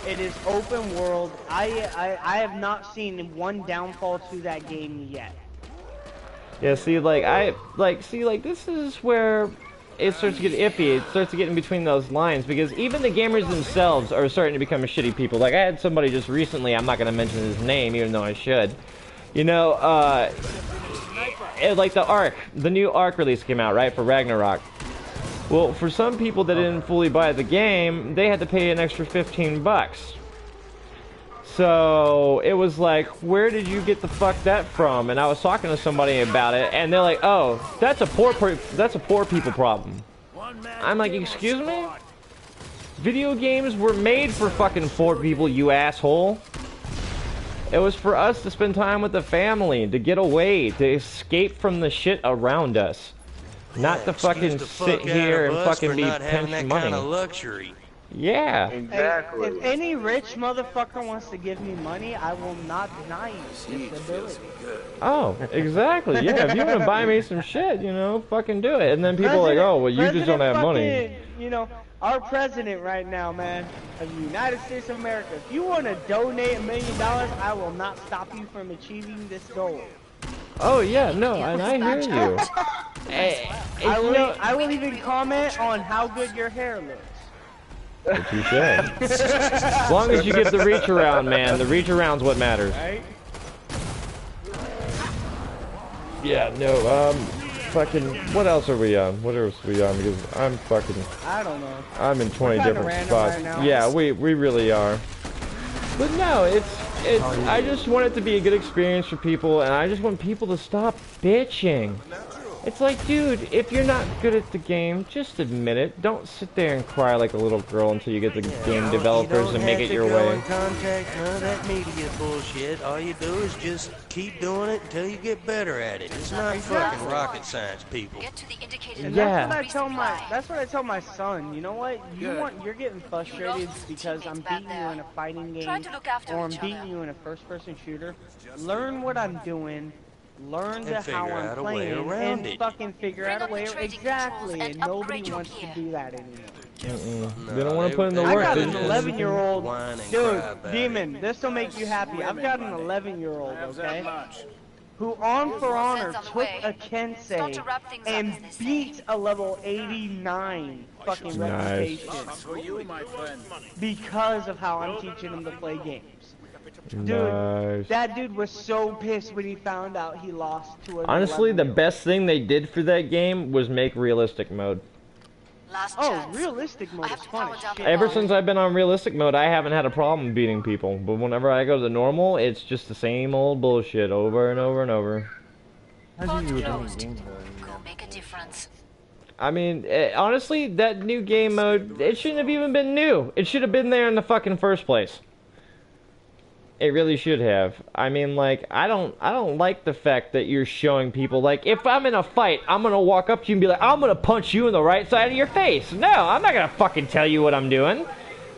It is open world. I have not seen one downfall to that game yet. Yeah, see, this is where it starts to get iffy. It starts to get in between those lines because even the gamers themselves are starting to become shitty people. Like, I had somebody just recently, I'm not going to mention his name, even though I should. You know, like the new Ark release came out, right, for Ragnarok. Well, for some people that didn't fully buy the game, they had to pay an extra 15 bucks. So it was like, where did you get the fuck that from? And I was talking to somebody about it, and they're like, oh, that's a poor people problem. I'm like, excuse me? Video games were made for fucking poor people, you asshole. It was for us to spend time with the family, to get away, to escape from the shit around us. Not to fucking sit here and fucking be pinched money. Kind of luxury. Yeah. Exactly. If any rich motherfucker wants to give me money, I will not deny you this ability. Oh, exactly. Yeah, if you want to buy me some shit, you know, fucking do it. And then people are like, oh, well, you just don't have money. You know, our president right now, man, of the United States of America, if you want to donate $1 million, I will not stop you from achieving this goal. Oh, yeah, no, and I hear you. I will even comment on how good your hair looks. Touche. As long as you get the reach around, man. The reach around's what matters. Right? Yeah, no, fucking, what else are we on? What else are we on? Because I'm fucking, I don't know. I'm in 20 different spots. right now. Yeah, we really are. But no, it's, I just want it to be a good experience for people, and I just want people to stop bitching. It's like, dude, if you're not good at the game, just admit it. Don't sit there and cry like a little girl until you get the game developers and make it your way. You don't have to go and contact none of that media bullshit. All you do is just keep doing it until you get better at it. It's not fucking rocket science, people. Get to the indicated And Yeah. that's what I tell my son. You know what? You're getting frustrated because I'm beating you in a fighting game Try to look after or I'm each beating other. you in a first-person shooter. Learn what I'm doing. Learn And how figure I'm out a way playing around and it. fucking figure Bring out a up the way. trading Exactly, controls and and nobody upgrade your wants to gear. do that anymore. They don't want to put in the I work. got They an just- 11-year-old, whine and cry dude, about Demon, this'll make you happy. I've got an 11-year-old, okay, who on For Honor Sends on the took way. a Start Kensei to wrap things up, and as they say. beat a level 89 fucking Nice. reputation because of how I'm teaching him to play games. Dude, Nice. that dude was so pissed when he found out he lost to an Honestly, the 11-year-old. best thing they did for that game was make realistic mode. Last Oh, chance. realistic I mode have is to fun power as down shit. the Ever bar. since I've been on realistic mode, I haven't had a problem beating people. But whenever I go to the normal, it's just the same old bullshit over and over and over. How'd Pod you do with closed. game Go make a difference. I mean, honestly, that new game mode, it shouldn't have even been new. It should have been there in the fucking first place. It really should have. I mean, like, I don't like the fact that you're showing people, like, if I'm in a fight, I'm gonna walk up to you and be like, I'm gonna punch you in the right side of your face. No, I'm not gonna fucking tell you what I'm doing.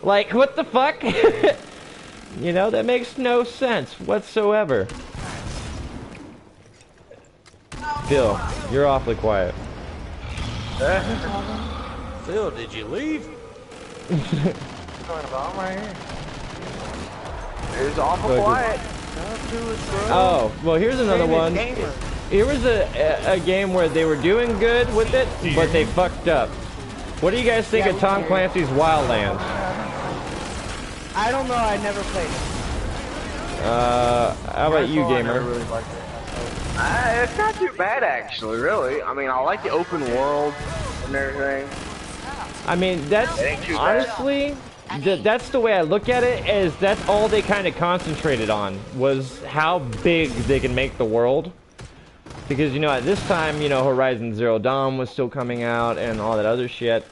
Like, what the fuck? You know, that makes no sense whatsoever. Phil, you're awfully quiet. Phil, did you leave? I'm right here. It's awful Okay. quiet. Oh, well, here's another Famous one. gamer. Here was a game where they were doing good with it, but they fucked up. What do you guys think Yeah, of we Tom can. Clancy's Wildlands? I don't know, I never played it. How about you, I never gamer? really liked it. It's not too bad, actually, really. I mean, I like the open world and everything. I mean, that's It ain't too bad. honestly, that's the way I look at it. Is that's all they kind of concentrated on was how big they can make the world. Because you know, at this time, you know, Horizon Zero Dawn was still coming out and all that other shit,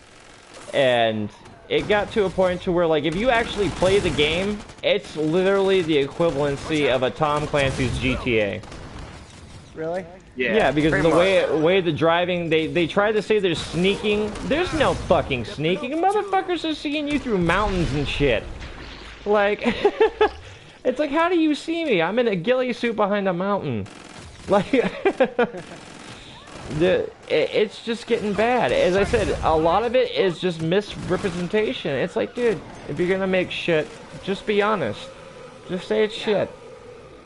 and it got to a point to where, like, if you actually play the game, it's literally the equivalency of a Tom Clancy's GTA. Really? Yeah, because pretty the much. way the driving, they try to say there's sneaking. There's no fucking sneaking. Motherfuckers are seeing you through mountains and shit. Like, it's like, how do you see me? I'm in a ghillie suit behind a mountain. Like, It's just getting bad. As I said, a lot of it is just misrepresentation. It's like, dude, if you're gonna make shit, just be honest. Just say it's shit.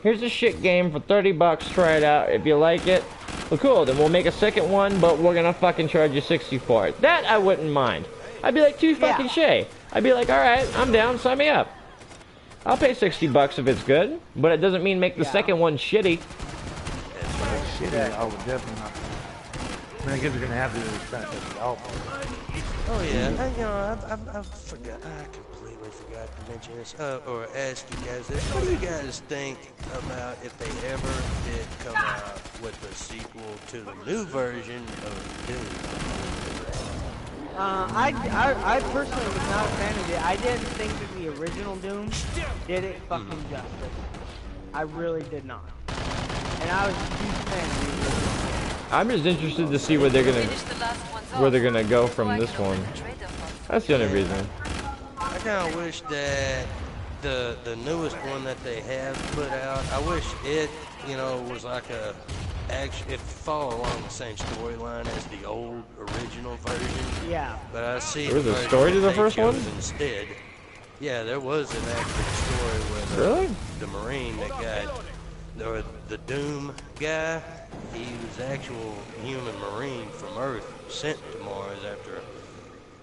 Here's a shit game for 30 bucks, try it out. If you like it, well cool, then we'll make a second one, but we're gonna fucking charge you 60 for it. That I wouldn't mind. I'd be like, too fucking shay. I'd be like, alright, I'm down, sign me up. I'll pay 60 bucks if it's good, but it doesn't mean make the second one shitty. Shitty, I would definitely not. I mean, I guess we're gonna have to spend $50. Oh yeah, I forgot. I completely forgot to mention this, or ask you guys this. What do you guys think about if they ever did come out with a sequel to the new version of Doom? I personally was not a fan of it. I didn't think that the original Doom did it fucking justice. I really did not. And I was a huge fan of the original. I'm just interested to see where they're gonna go from this one. That's the only reason. I kind of wish that the newest one that they have put out, I wish it, was like it follow along the same storyline as the old original version. Yeah. But I see there was a story to the first one? Instead. Yeah, there was an actual story with the Marine that got, or the Doom guy, he was actual human Marine from Earth sent to Mars after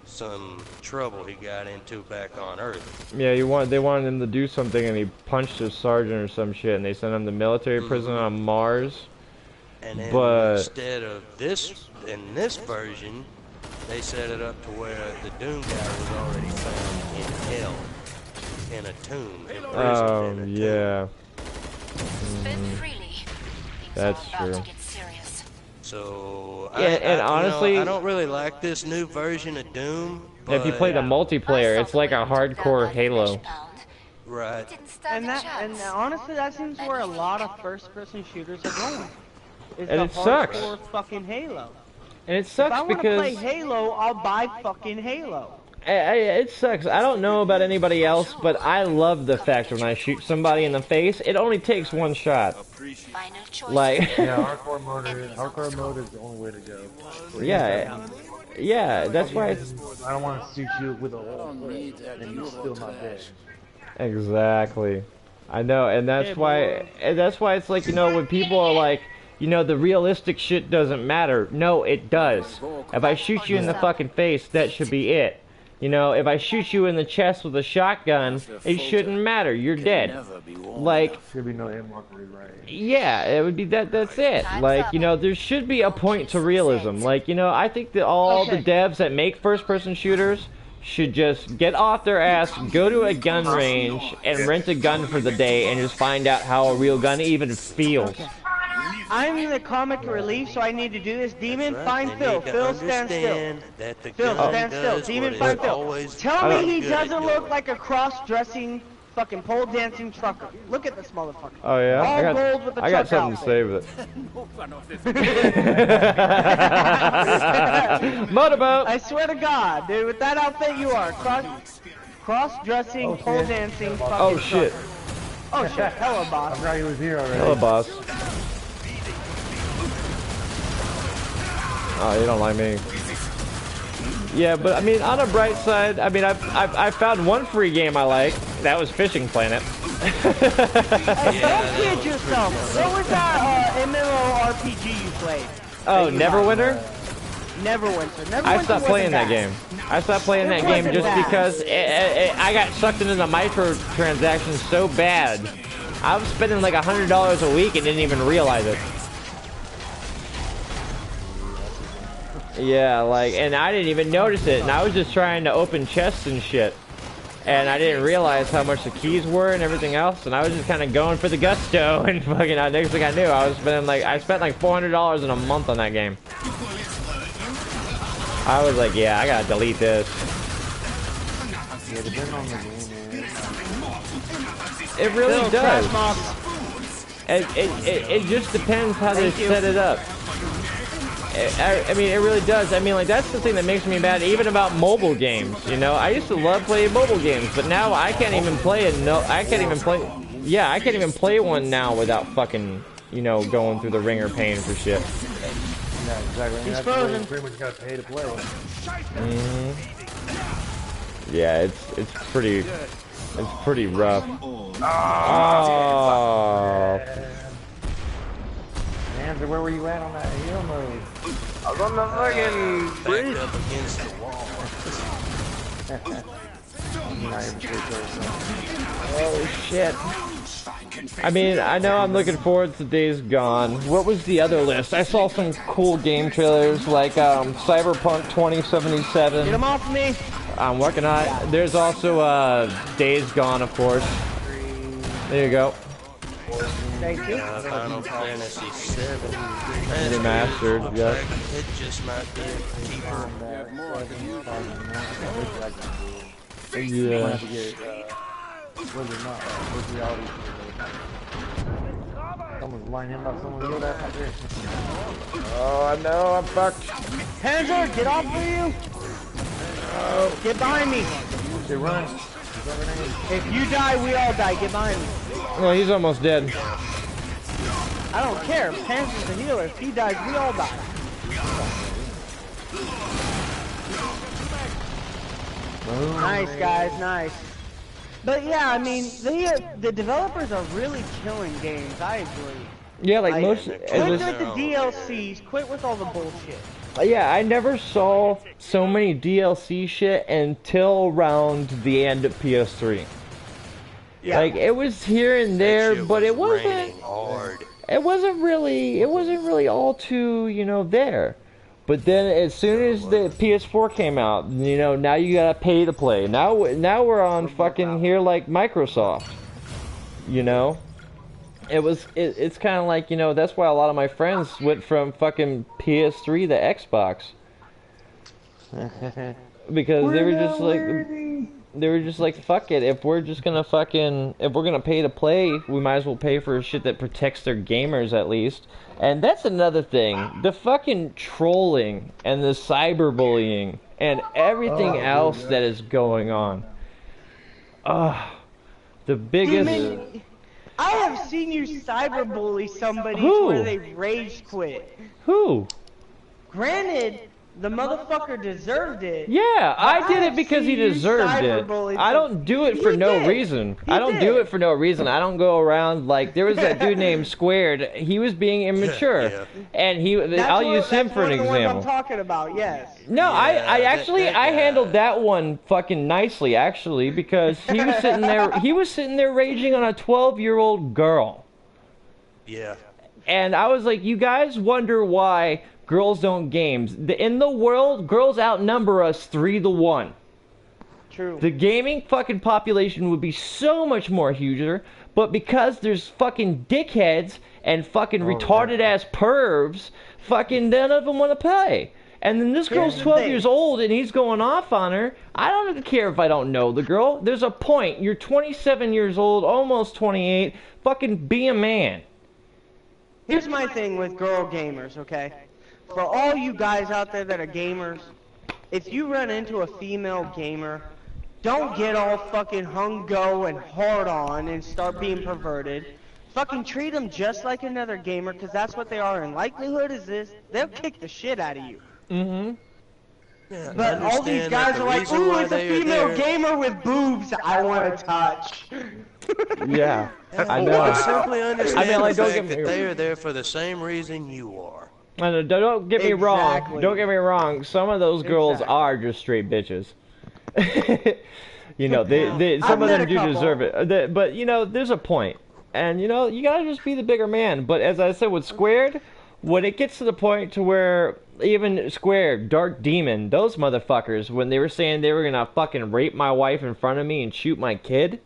some trouble he got into back on Earth. Yeah, they wanted him to do something and he punched his sergeant or some shit and they sent him to military prison on Mars. And then instead of in this version, they set it up to where the Doom guy was already found in hell, in a tomb, imprisoned in a tomb. Yeah. Spend freely. That's true. So, and honestly, I don't really like this new version of Doom. If you play the multiplayer, it's like a hardcore Halo. Right. And honestly, that seems where a lot of first-person shooters are going. And it sucks. Fucking Halo. And it sucks because if I want to play Halo, I'll buy fucking Halo. It sucks. I don't know about anybody else, but I love the fact when I shoot somebody in the face, it only takes one shot. Like, yeah, hardcore mode is the only way to go. Yeah, that's why it's... I don't want to shoot you with a hole, and you're still not dead. Exactly. I know, and that's why it's like, when people are like, the realistic shit doesn't matter. No, it does. If I shoot you in the fucking face, that should be it. If I shoot you in the chest with a shotgun, it shouldn't matter. You're dead. Like, should be no hit marker, right? Yeah, it would be that. That's it. Like, there should be a point to realism. Like, I think that all the devs that make first-person shooters should just get off their ass, go to a gun range, and rent a gun for the day, and just find out how a real gun even feels. Okay. I'm the comic relief, so I need to do this. Demon, find Phil. Phil, stand still. Phil, stand still. Demon, find Phil. Tell me he doesn't look like a cross-dressing, fucking pole dancing trucker. Look at this motherfucker. Oh yeah, all gold with the I got something outfit. to say with it. Motorboat. I swear to God, dude, with that outfit you are cross-dressing, pole dancing. Oh shit. Trucker. Oh shit. Hello, boss. I forgot he was here already. Hello, boss. Oh, you don't like me. Yeah, but I mean, on a bright side, I mean, I found one free game I like. That was Fishing Planet. Don't kid yourself. What was that MMORPG you played? Oh, Neverwinter? Neverwinter. I stopped playing that game. I stopped playing that game just because I got sucked into the microtransactions so bad. I was spending like $100 a week and didn't even realize it. Yeah, like, and I didn't even notice it, and I was just trying to open chests and shit. And I didn't realize how much the keys were and everything else, and I was just kind of going for the gusto, and fucking, next thing I knew, I spent like $400 in a month on that game. I was like, yeah, I gotta delete this. Yeah, depending on the game, man. It really does. It just depends how they set it up. I mean, it really does. I mean, like, that's the thing that makes me mad, even about mobile games, I used to love playing mobile games, but now I can't even play it. I can't even play one now without fucking, going through the ringer paying for shit. Yeah, exactly. He's That's the way frozen. you pretty much gotta pay to play. Yeah, it's pretty rough. Oh. Panzer, where were you at on that hill mode? I was on the fucking Backed bridge. up against the wall. You're not even sure Oh shit. I mean, I know I'm looking forward to Days Gone. What was the other list? I saw some cool game trailers like Cyberpunk 2077. Get him off me! I'm working on it. There's also Days Gone, of course. There you go. Thank you. Final Fantasy 7. Remastered, yeah. It just might be a keeper. Yeah. Was it not? Was reality? Someone's lining up. Someone go that out there. Oh, I know, I'm fucked. Panzer, get off of you! Get behind me! They run. If you die, we all die. Get behind me. Well, he's almost dead. I don't care. Panzer's the healer. If he dies, we all die. Nice, guys. Nice. But yeah, I mean, the developers are really killing games. I agree. Yeah, like most. Quit with the DLCs. Quit with all the bullshit. Yeah, I never saw so many DLC shit until around the end of PS3. Yeah. Like it was here and there, That shit but it was wasn't. raining hard. It wasn't really all too, there. But then as soon as the PS4 came out, now you gotta pay to play. Now we're on fucking here like Microsoft. It's kind of like, that's why a lot of my friends went from fucking PS3 to Xbox. Because they were just like, fuck it, if we're gonna pay to play, we might as well pay for shit that protects their gamers at least. And that's another thing, the fucking trolling and the cyberbullying and everything else that is going on. The biggest... Demon, I have seen you cyberbully somebody Who? where they rage quit. Who? Granted, the motherfucker deserved it. Yeah, I did it I've because he seen you deserved it. cyberbully I don't do it for He no did. reason. He I don't did. do it for no reason. I don't go around like there was that dude named Squared. He was being immature, Yeah. and That's I'll use him that's for an one of the ones example. I'm talking about, yes. No, Yeah, I actually that I guy. handled that one fucking nicely actually because he was sitting there raging on a 12-year-old girl. Yeah. And I was like, you guys wonder why girls don't games. In the world, girls outnumber us 3-1. True. The gaming fucking population would be so much more huger, but because there's fucking dickheads and fucking retarded ass pervs, fucking none of them want to play. And then this girl's Here's the 12 thing. years old and he's going off on her. I don't care if I don't know the girl. There's a point. You're 27 years old, almost 28. Fucking be a man. Here's my thing with girl gamers, okay? For all you guys out there that are gamers, if you run into a female gamer, don't get all fucking hung-go and hard-on and start being perverted. Fucking treat them just like another gamer, because that's what they are. And likelihood is this, they'll kick the shit out of you. Mm-hmm. Yeah, But all these understand that guys the are like, reason ooh, why it's a they are female there- gamer with boobs I want to touch. Yeah, I Well, know. simply understand like, the don't fact get me- that they are there for the same reason you are. And don't get me wrong. Exactly. Don't get me wrong. Some of those girls Exactly. are just straight bitches. They some I've of them met a do couple. deserve it. But there's a point, and you gotta just be the bigger man. But as I said with Squared, when it gets to the point to where even Squared, Dark Demon, those motherfuckers, when they were saying they were gonna fucking rape my wife in front of me and shoot my kid.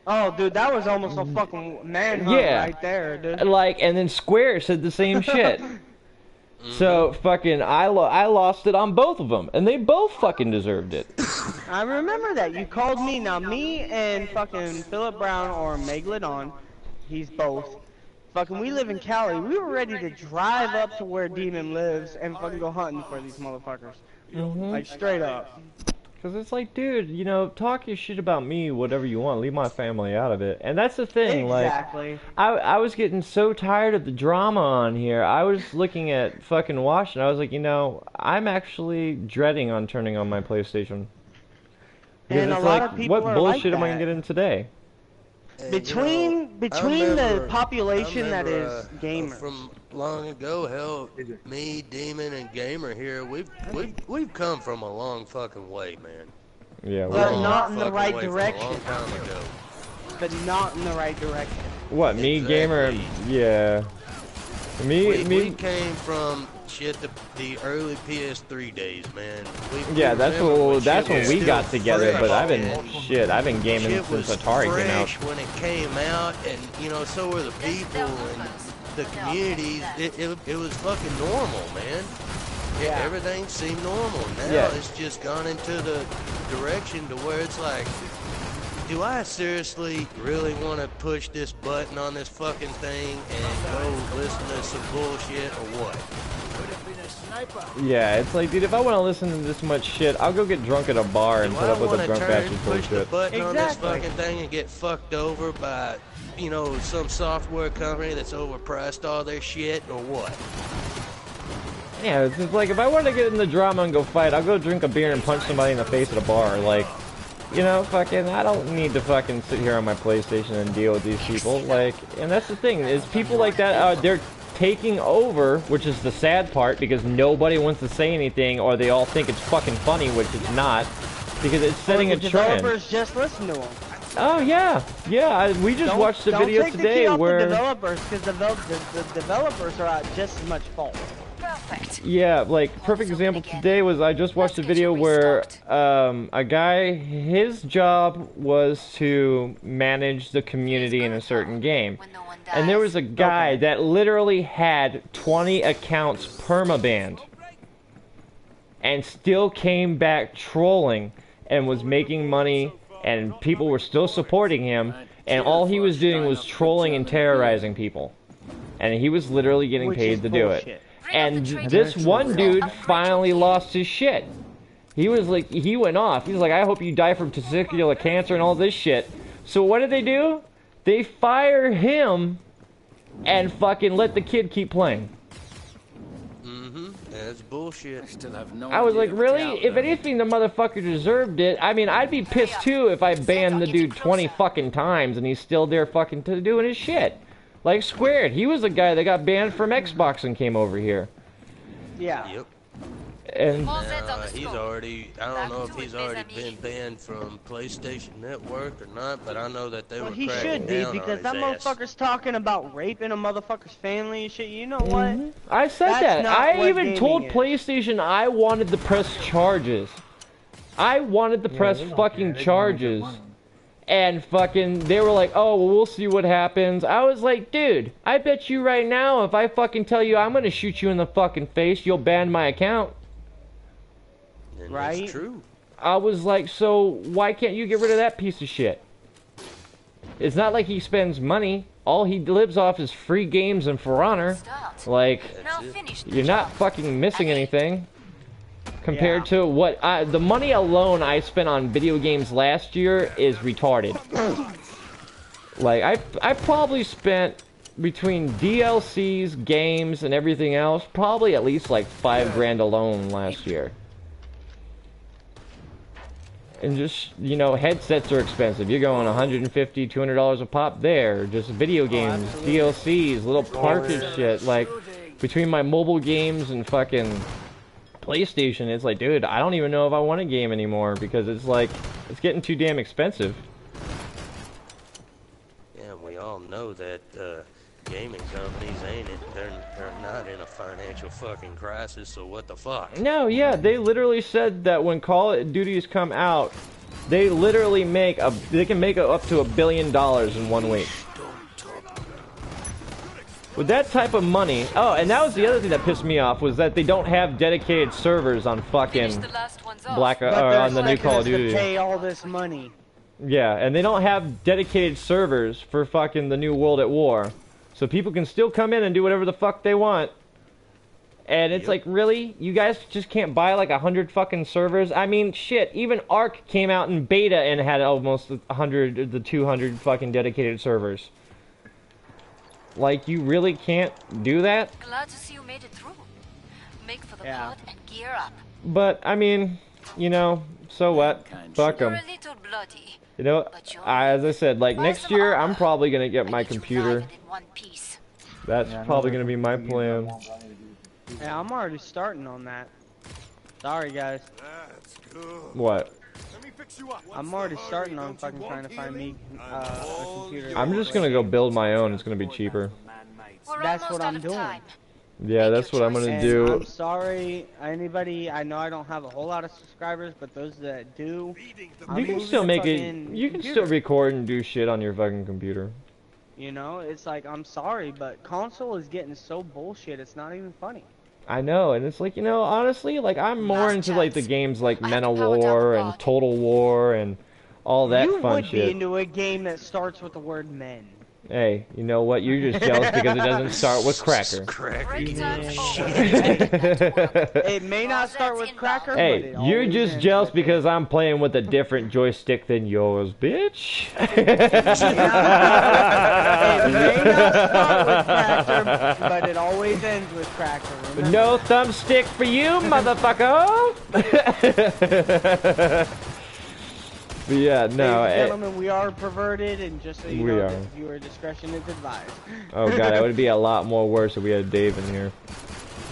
Oh, dude, that was almost a fucking manhunt Yeah. right there, dude. And then Square said the same shit. So fucking I lost it on both of them, and they both fucking deserved it. I remember that. You called me. Now, me and fucking Philip Brown or Megalodon, he's both. Fucking, we live in Cali. We were ready to drive up to where Demon lives and fucking go hunting for these motherfuckers. Like, straight up. Because it's like, dude, you know, talk your shit about me, whatever you want. Leave my family out of it. And that's the thing, Exactly. like, I was getting so tired of the drama on here. I was looking at fucking Wash, and I was like, you know, I'm actually dreading on turning on my PlayStation. Because And a it's lot like, of people what are bullshit like am I gonna that. get in today? And, Between I the remember- population that is I gamers. from long ago, hell, me, Demon, and Gamer here, we've come from a long fucking way, man. Yeah, But well, not in the Fucking right way from a direction. long time ago. But not in the right direction. what, me, gamer? Exactly. Yeah. We came from shit the early PS3 days, man. We Yeah, that's remember that's shit when was we still got together, fresh, but I've man. been gaming Shit since was Atari came out. fresh when it came out, and you know, so were the people and the communities. It was fucking normal, man. Yeah. Everything seemed normal. Now Yeah. it's just gone into the direction to where it's like, do I seriously really want to push this button on this fucking thing and go listen to some bullshit or what? Yeah, it's like, dude, if I want to listen to this much shit, I'll go get drunk at a bar and Do put I up with want a to drunk turn, bastard push the bullshit. button on this Exactly. fucking thing and get fucked over by, you know, some software company that's overpriced all their shit or what? Yeah, it's just like, if I want to get in the drama and go fight, I'll go drink a beer and punch somebody in the face at a bar. Like, you know, fucking, I don't need to fucking sit here on my PlayStation and deal with these people. Like, and that's the thing, is people like that, they're taking over, which is the sad part, because nobody wants to say anything, or they all think it's fucking funny, which it's not, because it's setting a the trend. developers just listen to them. Oh yeah, yeah. We just watched a video don't take today the key off where, the developers, because the developers are at just as much fault. Perfect. yeah, like perfect example today was I just watched a video where a guy, his job was to manage the community in a certain game. When no one And there was dies. a guy that literally had 20 accounts permabanned and still came back trolling and was making money, and people were still supporting him, and all he was doing was trolling and terrorizing people. And he was literally getting Which paid is to do it. bullshit. And this one dude finally lost his shit. He was like, he went off. He was like, I hope you die from testicular cancer and all this shit. So what did they do? They fire him and fucking let the kid keep playing. That's bullshit. I was like, really? If anything, the motherfucker deserved it. I mean, I'd be pissed too if I banned the dude 20 fucking times and he's still there fucking doing his shit. Like Squared, he was the guy that got banned from Xbox and came over here. Yeah. Yep. And All Zeds on the He's scope. already, I don't Back know to if he's it, already mes been banned from PlayStation Network or not, but I know that they Well, were he cracking should be, down because on that his ass. motherfucker's talking about raping a motherfucker's family and shit. You know what? I said That's that. not I what even gaming told is. PlayStation I wanted to press charges. I wanted to press they don't fucking care. They just wanna get charges. money. And fucking, they were like, oh, well, we'll see what happens. I was like, dude, I bet you right now, if I fucking tell you I'm gonna shoot you in the fucking face, you'll ban my account. And Right? That's true. I was like, so why can't you get rid of that piece of shit? It's not like he spends money. All he lives off is free games and For Honor. Start. Like, Now finish the you're not job. fucking missing Okay. anything. Compared to what the money alone I spent on video games last year is retarded. Like, I probably spent between DLCs, games, and everything else, probably at least like $5 grand alone last year. And just, you know, headsets are expensive. You're going $150, $200 a pop there. Just video games, DLCs, little cartridge shit. Like, between my mobile games and fucking PlayStation, it's like, dude, I don't even know if I want a game anymore, because it's like, it's getting too damn expensive. Yeah, we all know that gaming companies ain't it. They're not in a financial fucking crisis, so what the fuck? No, yeah, they literally said that when Call of Duties come out, they literally they can make up to $1 billion in 1 week. With that type of money, oh, and that was the other thing that pissed me off, was that they don't have dedicated servers on Finish fucking the last ones off. Black, But or they're on the new expecting Call us of to Duty. pay all this money. Yeah, and they don't have dedicated servers for fucking the new World at War. So people can still come in and do whatever the fuck they want. And it's like, really? You guys just can't buy like 100 fucking servers? I mean, shit, even Ark came out in beta and had almost 100, the 200 fucking dedicated servers. Like, you really can't do that? Glad to see you made it through. Make for the Yeah. pod and gear up. But, I mean, you know, so what? Fuck You're 'em. a little bloody. You know, as I said, like, Buy next some year, armor. I'm probably gonna get I my need you computer. live and in one piece. That's Yeah, I know probably there's gonna be some my games I plan. won't buy to do. Yeah, I'm already starting on that. Sorry, guys. What? I'm already starting on fucking trying to find me a computer. I'm just gonna go build my own. It's gonna be cheaper. We're That's almost what out I'm of doing. time. Yeah, that's what I'm gonna And do. I'm sorry, anybody. I know I don't have a whole lot of subscribers, but those that do, I'm You can moving still to make it. fucking You can computer. still record and do shit on your fucking computer. You know, it's like I'm sorry, but console is getting so bullshit. It's not even funny. I know, and it's like, you know, honestly, like I'm more Last into like the chance. games like I have Men to of power down War the and pod. Total War and all that you fun would be shit. into a game that starts with the word men. Hey, you know what? You're just jealous because it doesn't start with Cracker. Break down forward. It may not start with cracker, but Hey, it you're always just ends jealous with because I'm playing with a different joystick than yours, bitch. it. It may not start with cracker, but it always ends with cracker. Remember? No thumbstick for you, motherfucker. But yeah, no. Ladies and gentlemen, we are perverted, and just so you We know, are. that viewer discretion is advised. Oh god, it would be a lot more worse if we had Dave in here.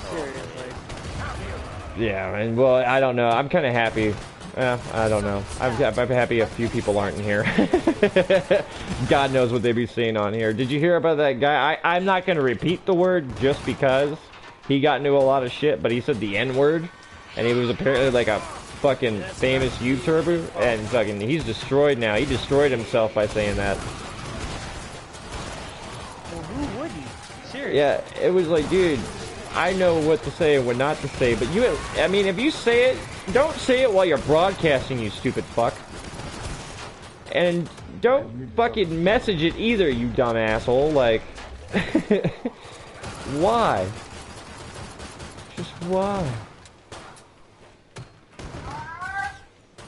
Seriously. Yeah, and well, I don't know. I'm kind of happy. I don't know. I'm happy a few people aren't in here. God knows what they be saying on here. Did you hear about that guy? I'm not going to repeat the word just because he got into a lot of shit, but he said the N-word, and he was apparently like a fucking famous YouTuber, and fucking he's destroyed now. He destroyed himself by saying that. Well, who wouldn't? Seriously. Yeah, it was like, dude, I know what to say and what not to say, but you, I mean, if you say it, don't say it while you're broadcasting, you stupid fuck. And don't fucking message it either, you dumb asshole. Like, why? Just why?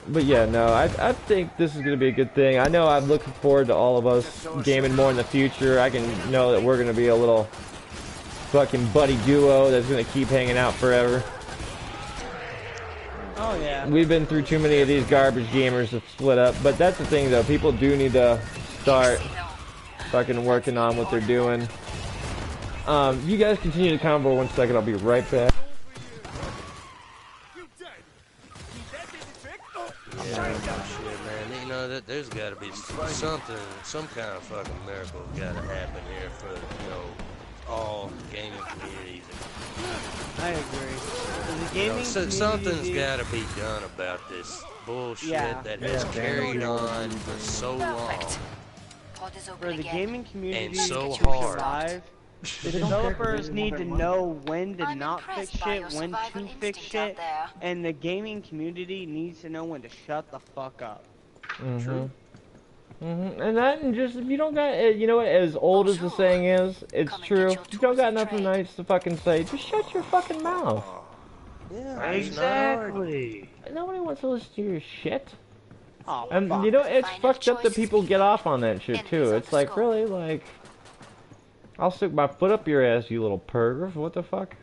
But yeah, no, I think this is going to be a good thing. I know I'm looking forward to all of us gaming more in the future. I can know that we're going to be a little fucking buddy duo that's going to keep hanging out forever. Oh yeah. We've been through too many of these garbage gamers to split up. But that's the thing, though. People do need to start fucking working on what they're doing. You guys continue to convo 1 second. I'll be right back. Yeah, shit, man. You know that there's got to be something, some kind of fucking miracle got to happen here for all gaming communities. I agree. The gaming Something's community- got to be done about this bullshit Yeah. that has carried on for so long. Perfect. Pod is open For the again. gaming community And so to hard. survive, the developers need to know when to I'm not fix impressed by shit, your when survival to fix instinct out shit, there. and the gaming community needs to know when to shut the fuck up. True. And that, and just if you don't got, you know what? As old as the saying is, it's Come and true. get your If you don't tools got of nothing trade. nice to fucking say, just shut your fucking mouth. Yeah, Exactly. Nobody wants to listen to your shit. Oh, And fuck. you know, it's Find fucked your up that choice people get off on that shit and too. these It's are like, the really, like, I'll stick my foot up your ass, you little pervert. What the fuck?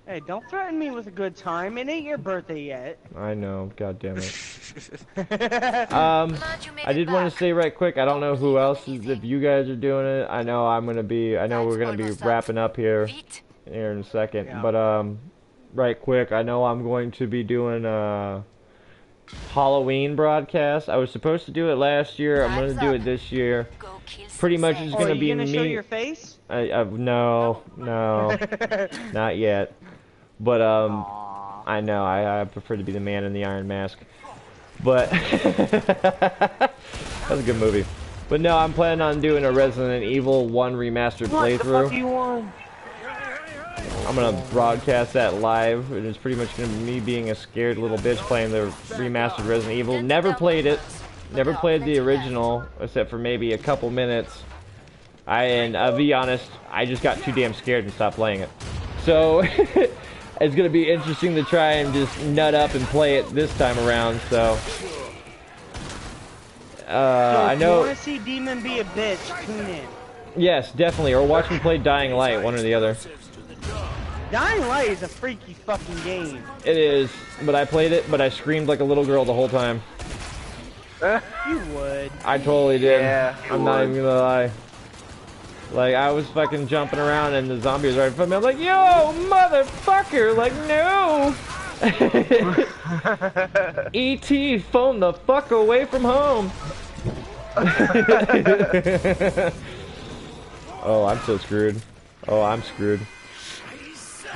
Hey, don't threaten me with a good time. It ain't your birthday yet. I know, god damn it. Glad you made I it did want back. to say right quick, I don't know who else is, if you guys are doing it. I know we're gonna be wrapping up here Feet. in a second. Yeah. But right quick, I know I'm going to be doing a Halloween broadcast. I was supposed to do it last year. I'm gonna do it this year. Go kill some Pretty much Zeds. it's Oh, gonna are you be gonna show me. your face? No, not yet. But I know I prefer to be the man in the iron mask. But that was a good movie. But no, I'm planning on doing a Resident Evil 1 remastered What the fuck playthrough. do you want? I'm gonna broadcast that live, and it's pretty much gonna be me being a scared little bitch playing the remastered Resident Evil. Never played it. Never played the original, except for maybe a couple minutes. And I'll be honest, I just got too damn scared and stopped playing it. So it's gonna be interesting to try and just nut up and play it this time around. So I If know. you want to see Demon be a bitch, tune in. Yes, definitely. Or watch me play Dying Light, one or the other. Dying Light is a freaky fucking game. It is, but I played it, but I screamed like a little girl the whole time. You would. I totally did. Yeah, I'm not even gonna lie. Like, I was fucking jumping around and the zombie was right in front of me. I'm like, yo, motherfucker! Like, no! E.T. phone the fuck away from home! Oh, I'm so screwed. Oh, I'm screwed.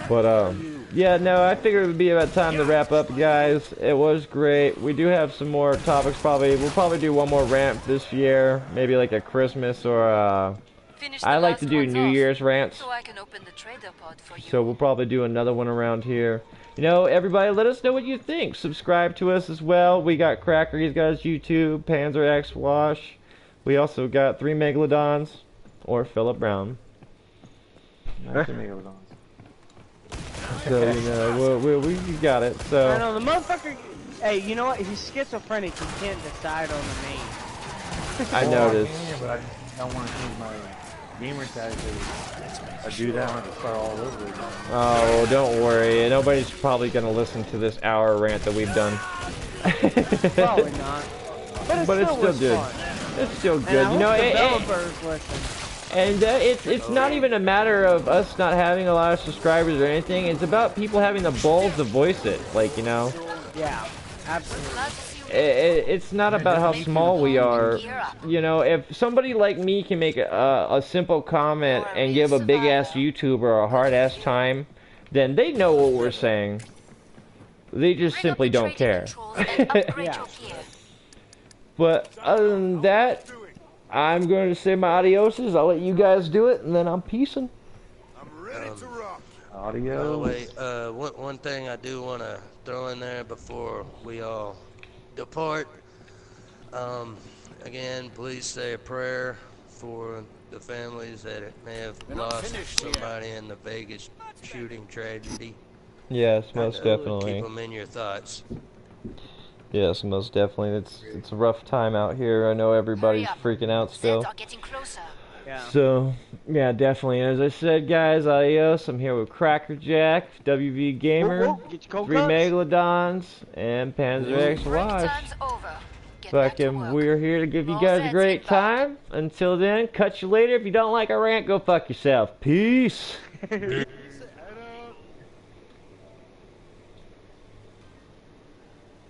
But, yeah, no, I figured it would be about time to wrap up, guys. It was great. We do have some more topics, probably. We'll probably do one more rant this year. Maybe like a Christmas or, I like to do New Year's rants. So I can open the trader pod for you. So we'll probably do another one around here. You know, everybody, let us know what you think. Subscribe to us as well. We got Cracker, he's got his YouTube, PANZERxWASH. We also got 3 Megalodons, or Philip Brown. Nice to meet you. So, you know, we got it. I So, know, the motherfucker... Hey, you know what? He's schizophrenic. He can't decide on the name. I noticed. But I just don't want to change my gamer tag to do that when I start all over again. Oh, don't worry. Nobody's probably going to listen to this hour rant that we've done. Probably not. But it still was good. fun. It's still And good. I You know, hope developers listen. and it's not even a matter of us not having a lot of subscribers or anything. It's about people having the balls to voice it. Like, you know, Yeah, absolutely. it's not about how small we are. You know, if somebody like me can make a simple comment and give a big ass YouTuber a hard ass time, then they know what we're saying. They just simply don't care. Yeah. But other than that, I'm going to say my adioses. I'll let you guys do it, and then I'm peacing. Audio. Wait, one thing I do want to throw in there before we all depart. Again, please say a prayer for the families that may have lost somebody in the Vegas shooting tragedy. Yes, most Keep definitely. them in your thoughts. Yes, most definitely. It's a rough time out here. I know everybody's freaking out still. Getting closer. Yeah. So, yeah, definitely. As I said, guys, adios. I'm here with Crackerjack, WV Gamer, Whoop, whoop, get your 3 cold cuts. Megalodons, and Break PANZERxWASH. time's over. Get back to Fucking, work. we're here to give you All guys a set, great sit back. time. Until then, catch you later. If you don't like our rant, go fuck yourself. Peace.